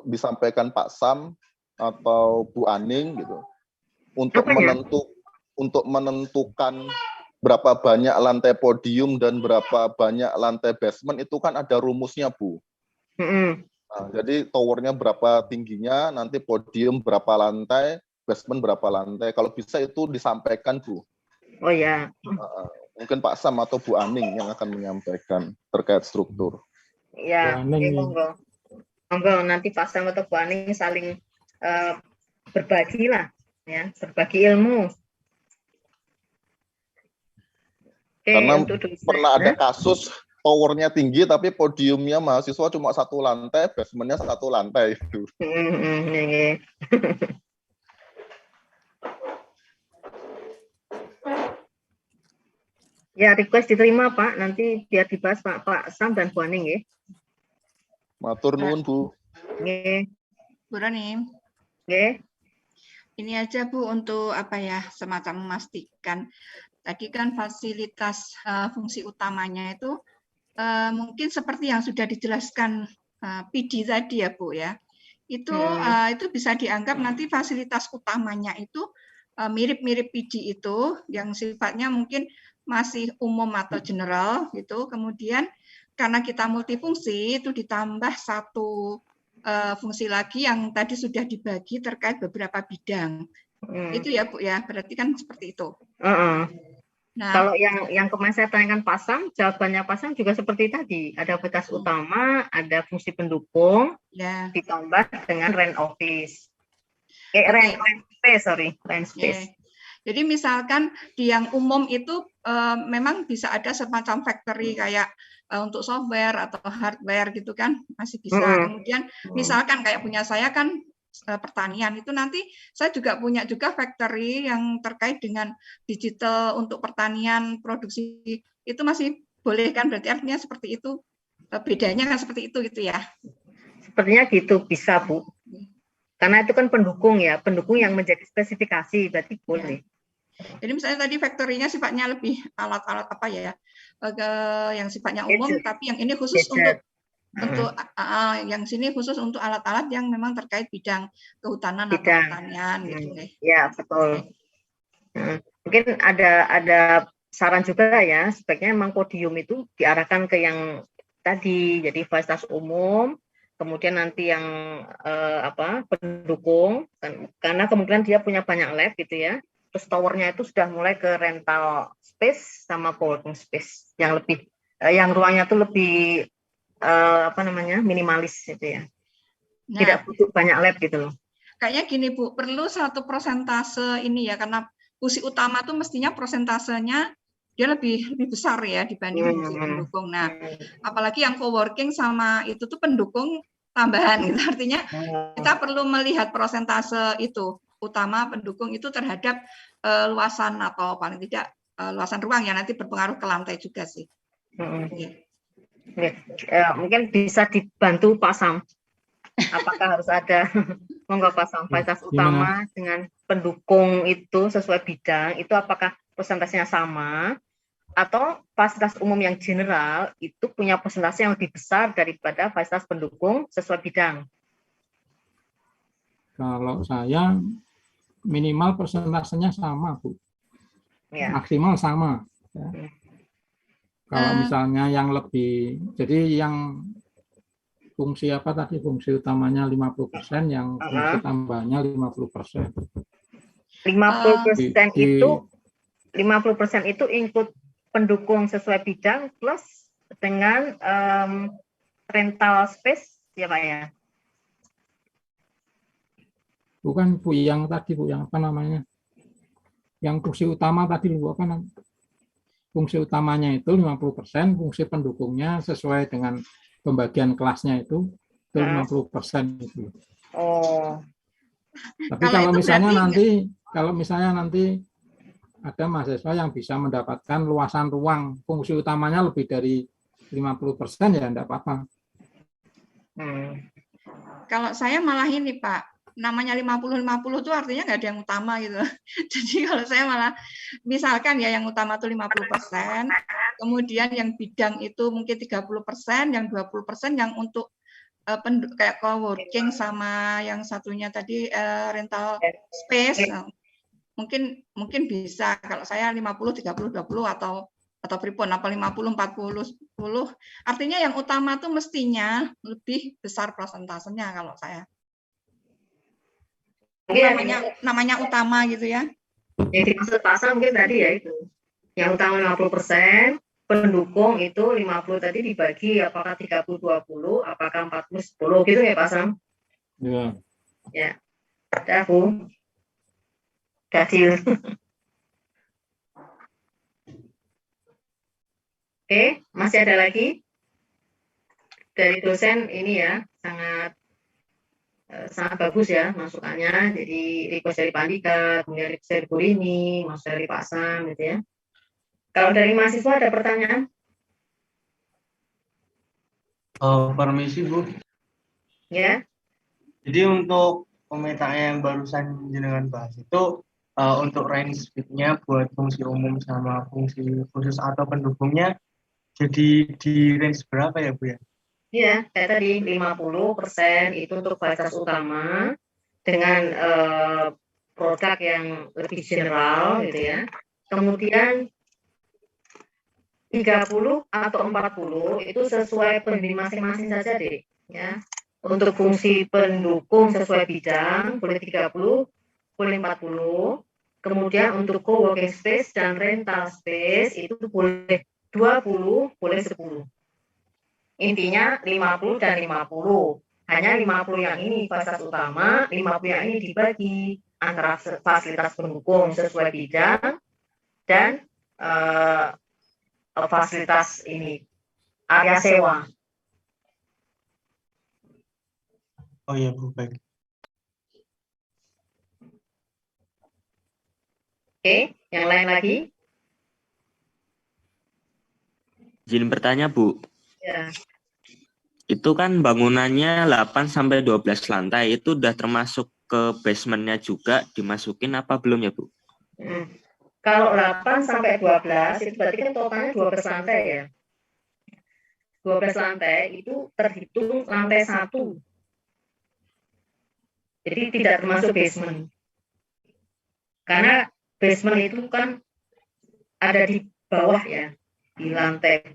disampaikan Pak Sam atau Bu Aning gitu. Untuk menentukan berapa banyak lantai podium dan berapa banyak lantai basement itu kan ada rumusnya, Bu. Nah, jadi towernya berapa tingginya, nanti podium berapa lantai, basement berapa lantai. Kalau bisa itu disampaikan, Bu. Oh ya. Mungkin Pak Sam atau Bu Aning yang akan menyampaikan terkait struktur. Ya, monggo. Monggo nanti Pak Sam atau Bu Aning saling berbagi lah, ya, berbagi ilmu. Oke, karena pernah ada kasus towernya tinggi tapi podiumnya mahasiswa cuma 1 lantai, basementnya 1 lantai itu. Ya, request diterima Pak, nanti biar dibahas Pak Sam dan Bu Aning ya. Matur nuwun, Bu. Nggih. Bu Rani. Nggih. Ini aja Bu untuk apa ya, semacam memastikan. Tadi kan fasilitas fungsi utamanya itu mungkin seperti yang sudah dijelaskan PD tadi ya Bu ya. Itu bisa dianggap nanti fasilitas utamanya itu mirip-mirip PD itu yang sifatnya mungkin masih umum atau general gitu. Kemudian karena kita multifungsi itu ditambah satu fungsi lagi yang tadi sudah dibagi terkait beberapa bidang. Itu ya Bu ya, berarti kan seperti itu. Nah, kalau yang kemarin saya tanyakan Pak Sam, jawabannya Pak Sam juga seperti tadi. Ada fasilitas utama, ada fungsi pendukung, ditambah dengan rent office. Rent space. Jadi misalkan di yang umum itu memang bisa ada semacam factory kayak untuk software atau hardware gitu kan, masih bisa. Kemudian misalkan kayak punya saya kan pertanian itu nanti saya juga punya juga factory yang terkait dengan digital untuk pertanian produksi itu masih boleh kan, berarti artinya seperti itu, bedanya kan seperti itu gitu ya. Sepertinya gitu bisa Bu, karena itu kan pendukung ya, pendukung yang menjadi spesifikasi berarti boleh. Jadi misalnya tadi factory-nya sifatnya lebih alat-alat apa ya, yang sifatnya umum, tapi yang ini khusus untuk yang sini khusus untuk alat-alat yang memang terkait bidang kehutanan atau pertanian gitu deh. Ya betul. Mungkin ada saran juga ya, sebaiknya memang podium itu diarahkan ke yang tadi, jadi fasilitas umum, kemudian nanti yang pendukung, karena kemungkinan dia punya banyak lab gitu ya. Terus towernya itu sudah mulai ke rental space sama co-working space yang lebih, yang ruangnya itu lebih minimalis gitu ya. Tidak butuh banyak lab gitu loh. Kayaknya gini Bu, perlu satu persentase ini ya, karena fungsi utama tuh mestinya persentasenya dia lebih besar ya dibanding fungsi pendukung. Nah, apalagi yang co-working sama itu tuh pendukung tambahan gitu. Artinya kita perlu melihat persentase itu utama pendukung itu terhadap luasan atau paling tidak luasan ruang yang nanti berpengaruh ke lantai juga sih. Mungkin bisa dibantu Pak Sam. Apakah harus ada monggo Pak Sam, fasilitas utama dengan pendukung itu sesuai bidang itu apakah persentasenya sama atau fasilitas umum yang general itu punya persentase yang lebih besar daripada fasilitas pendukung sesuai bidang? Kalau saya minimal persentasenya sama Bu, maksimal sama. Ya. Kalau misalnya yang lebih, jadi yang fungsi apa tadi, fungsi utamanya 50%, yang fungsi tambahnya 50%. 50% itu include pendukung sesuai bidang plus dengan rental space ya Pak ya? Bukan Bu, yang tadi Bu, yang apa namanya? Yang fungsi utama tadi Bu, apa namanya? Fungsi utamanya itu 50%, fungsi pendukungnya sesuai dengan pembagian kelasnya itu 50% itu. Oh. Tapi kalau misalnya nanti ada mahasiswa yang bisa mendapatkan luasan ruang fungsi utamanya lebih dari 50% ya enggak apa-apa. Kalau saya malah ini Pak, namanya 50-50 itu artinya nggak ada yang utama gitu. Jadi kalau saya malah misalkan ya yang utama itu 50%, kemudian yang bidang itu mungkin 30%, yang 20% yang untuk kayak co-working sama yang satunya tadi rental space. mungkin bisa kalau saya 50 30 20 atau pripun apa 50 40 10. Artinya yang utama tuh mestinya lebih besar persentasenya kalau saya. Namanya utama gitu ya. Yang dimaksud pasang mungkin tadi ya itu. Yang utama 50%, pendukung itu 50 tadi dibagi apakah 30 20, apakah 40 10 gitu ya Pak Sam? Ya. Ya. Udah Bu. Kecil. Oke, masih ada lagi? Dari dosen ini ya, sangat bagus ya masukannya. Jadi request dari Pandika, kemudian request dari Bu Rini, masuk dari Pak Sam gitu ya. Kalau dari mahasiswa ada pertanyaan? Permisi Bu. Ya. Jadi untuk pemetaan yang barusan jenengan bahas itu untuk range speed-nya buat fungsi umum sama fungsi khusus atau pendukungnya jadi di range berapa ya Bu ya? Iya, kayak tadi 50% itu untuk fasilitas utama dengan produk yang lebih general gitu ya. Kemudian 30 atau 40 itu sesuai pembimbing masing-masing saja deh ya. Untuk fungsi pendukung sesuai bidang boleh 30, boleh 40. Kemudian untuk co-working space dan rental space itu boleh 20, boleh 10. Intinya 50 dan 50. Hanya 50 yang ini fasilitas utama, 50 yang ini dibagi antara fasilitas pendukung sesuai bidang dan fasilitas ini area sewa. Oh iya Bu, baik. Oke, yang lain lagi? Izin bertanya Bu. Ya. Itu kan bangunannya 8 sampai 12 lantai, itu udah termasuk ke basementnya juga dimasukin apa belum ya Bu? Kalau 8 sampai 12 itu berarti kan totalnya 12 lantai ya. 12 lantai itu terhitung lantai 1. Jadi tidak termasuk basement. Karena basement itu kan ada di bawah ya, di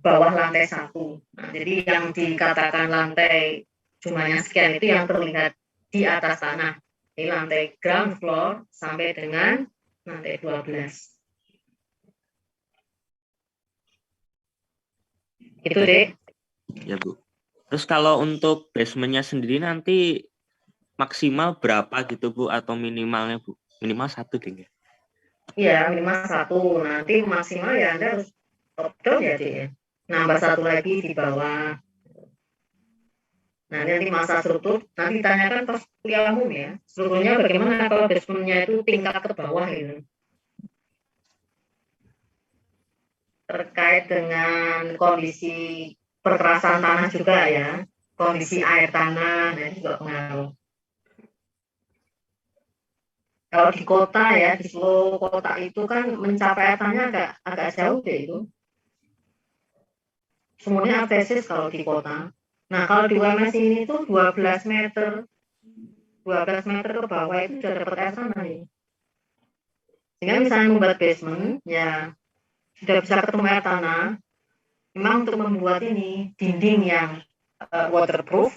bawah lantai 1. Nah, jadi yang dikatakan lantai jumlahnya sekian itu yang terlihat di atas tanah. Di lantai ground floor sampai dengan lantai 12. Itu deh. Ya Bu. Terus kalau untuk basementnya sendiri nanti maksimal berapa gitu Bu atau minimalnya Bu? Minimal 1 deh. Iya, minimal 1. Nanti maksimal ya Anda harus top down ya deh. Nambah 1 lagi di bawah. Nah, nanti masa struktur, nanti ditanyakan pas kuliah umum ya. Strukturnya bagaimana kalau basementnya itu tingkat ke bawah gitu. Terkait dengan kondisi perkerasan tanah juga ya. Kondisi air tanah, nah itu juga pengaruh. Kalau di kota ya, di seluruh kota itu kan mencapai air tanahnya agak jauh deh itu. Semuanya atesis kalau di kota. Nah, kalau di UMS ini tuh 12 meter. 12 meter ke bawah itu sudah dapat air tanah ya. Sehingga misalnya membuat basement, ya sudah bisa ketemu air tanah. Memang untuk membuat ini dinding yang waterproof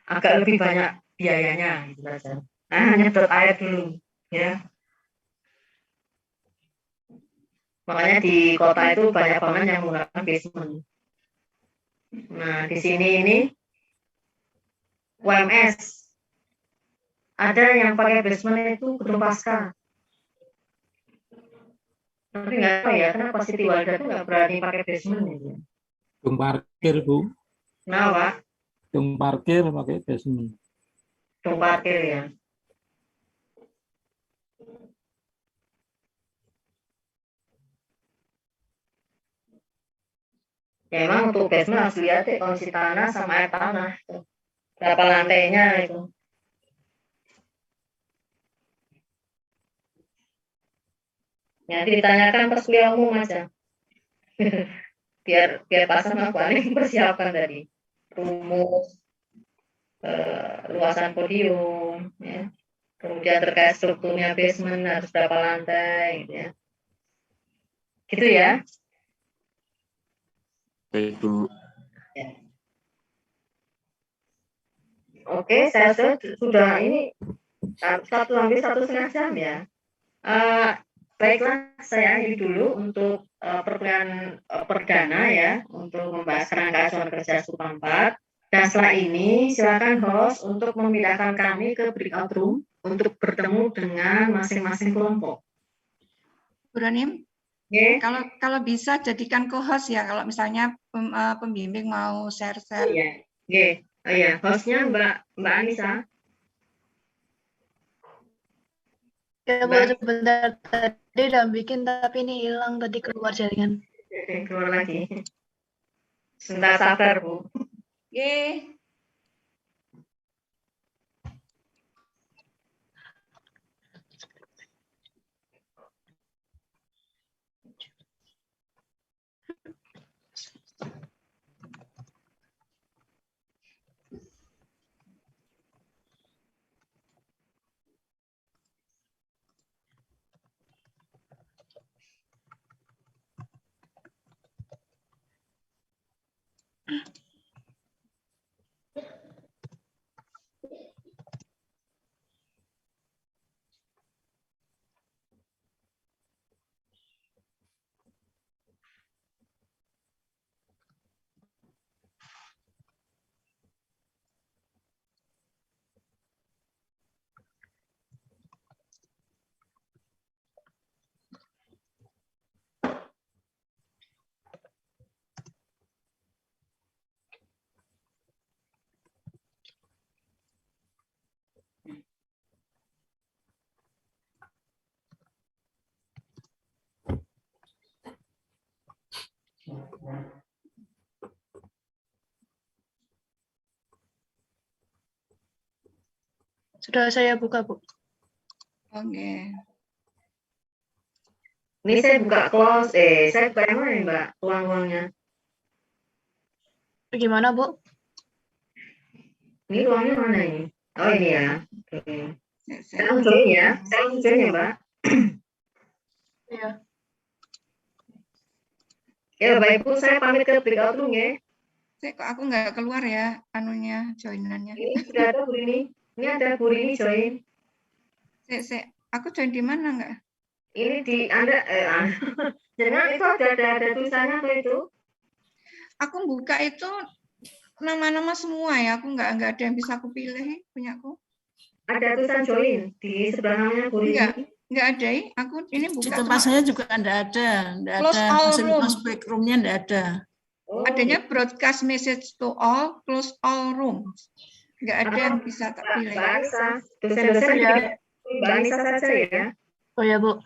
agak lebih banyak biayanya gitu saja. Nah, hanya dot air dulu ya. Makanya di kota itu banyak banget yang menggunakan basement. Nah, di sini ini UMS ada yang pakai basement itu gedung pasca. Tapi nggak tahu ya, kenapa Siti Walda itu nggak berani pakai basement gitu. Gedung parkir Bu. Nah, Pak. Gedung parkir pakai basement. Gedung parkir ya. Ya emang untuk basement harus lihat deh kondisi tanah sama air tanah. Berapa lantainya itu. Nanti ditanyakan pas kuliah umum aja. biar pasang apa yang persiapkan tadi. Rumus, luasan podium, ya. Kemudian terkait strukturnya basement harus berapa lantai, gitu ya. Gitu ya. Baik, Bu. Oke, saya sudah ini 1 sampai 1,5 jam ya. Baiklah, saya akhiri dulu untuk perkuliahan perdana ya, untuk membahas kerangka acuan kerja SUPA 4. Dan setelah ini, silakan host untuk memindahkan kami ke breakout room untuk bertemu dengan masing-masing kelompok. Bu Ronim, kalau bisa jadikan co-host ya, kalau misalnya pembimbing mau share-share. Iya, oh iya, hostnya Mbak Anissa. Ya, Bu, sebentar tadi udah bikin tapi ini hilang tadi keluar jaringan. Keluar lagi. Sebentar sabar, Bu. Oke. Sudah saya buka, Bu. Oke. Ini saya buka close, saya buka yang mana nih, Mbak? Ruang-ruangnya. Gimana, Bu? Ini ruangnya mana ini? Oh, ini ya. Oke. Saya Saya join ya. Saya join ya, Mbak. Iya. Ya, Bapak Ibu, saya pamit ke breakout room ya. kok aku nggak keluar ya anunya joinannya. Ini sudah ada Bu Rini. Ini ada Bu Rini join. Aku join di mana nggak? Ini di Anda, jangan itu ada tulisannya atau itu? Aku buka itu nama-nama semua ya, aku nggak ada yang bisa aku pilih punyaku. Ada tulisan join di sebelah namanya Bu Rini. Nggak ada, aku ini buka. Di tempat saya juga nggak ada fasilitas break room-nya nggak ada. Oh. Adanya broadcast message to all, close all rooms. Nggak ada yang bisa tak pilih. Mbak Anissa, dosen-dosen ya. Mbak Anissa saja ya. Oh ya, Bu.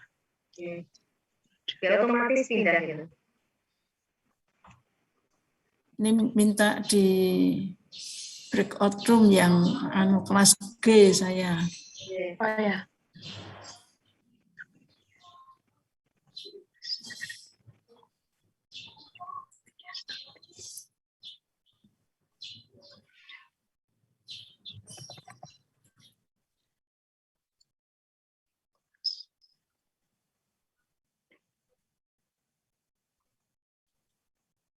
Biar otomatis pindah gitu. Ini minta di breakout room yang kelas G saya. Oh ya.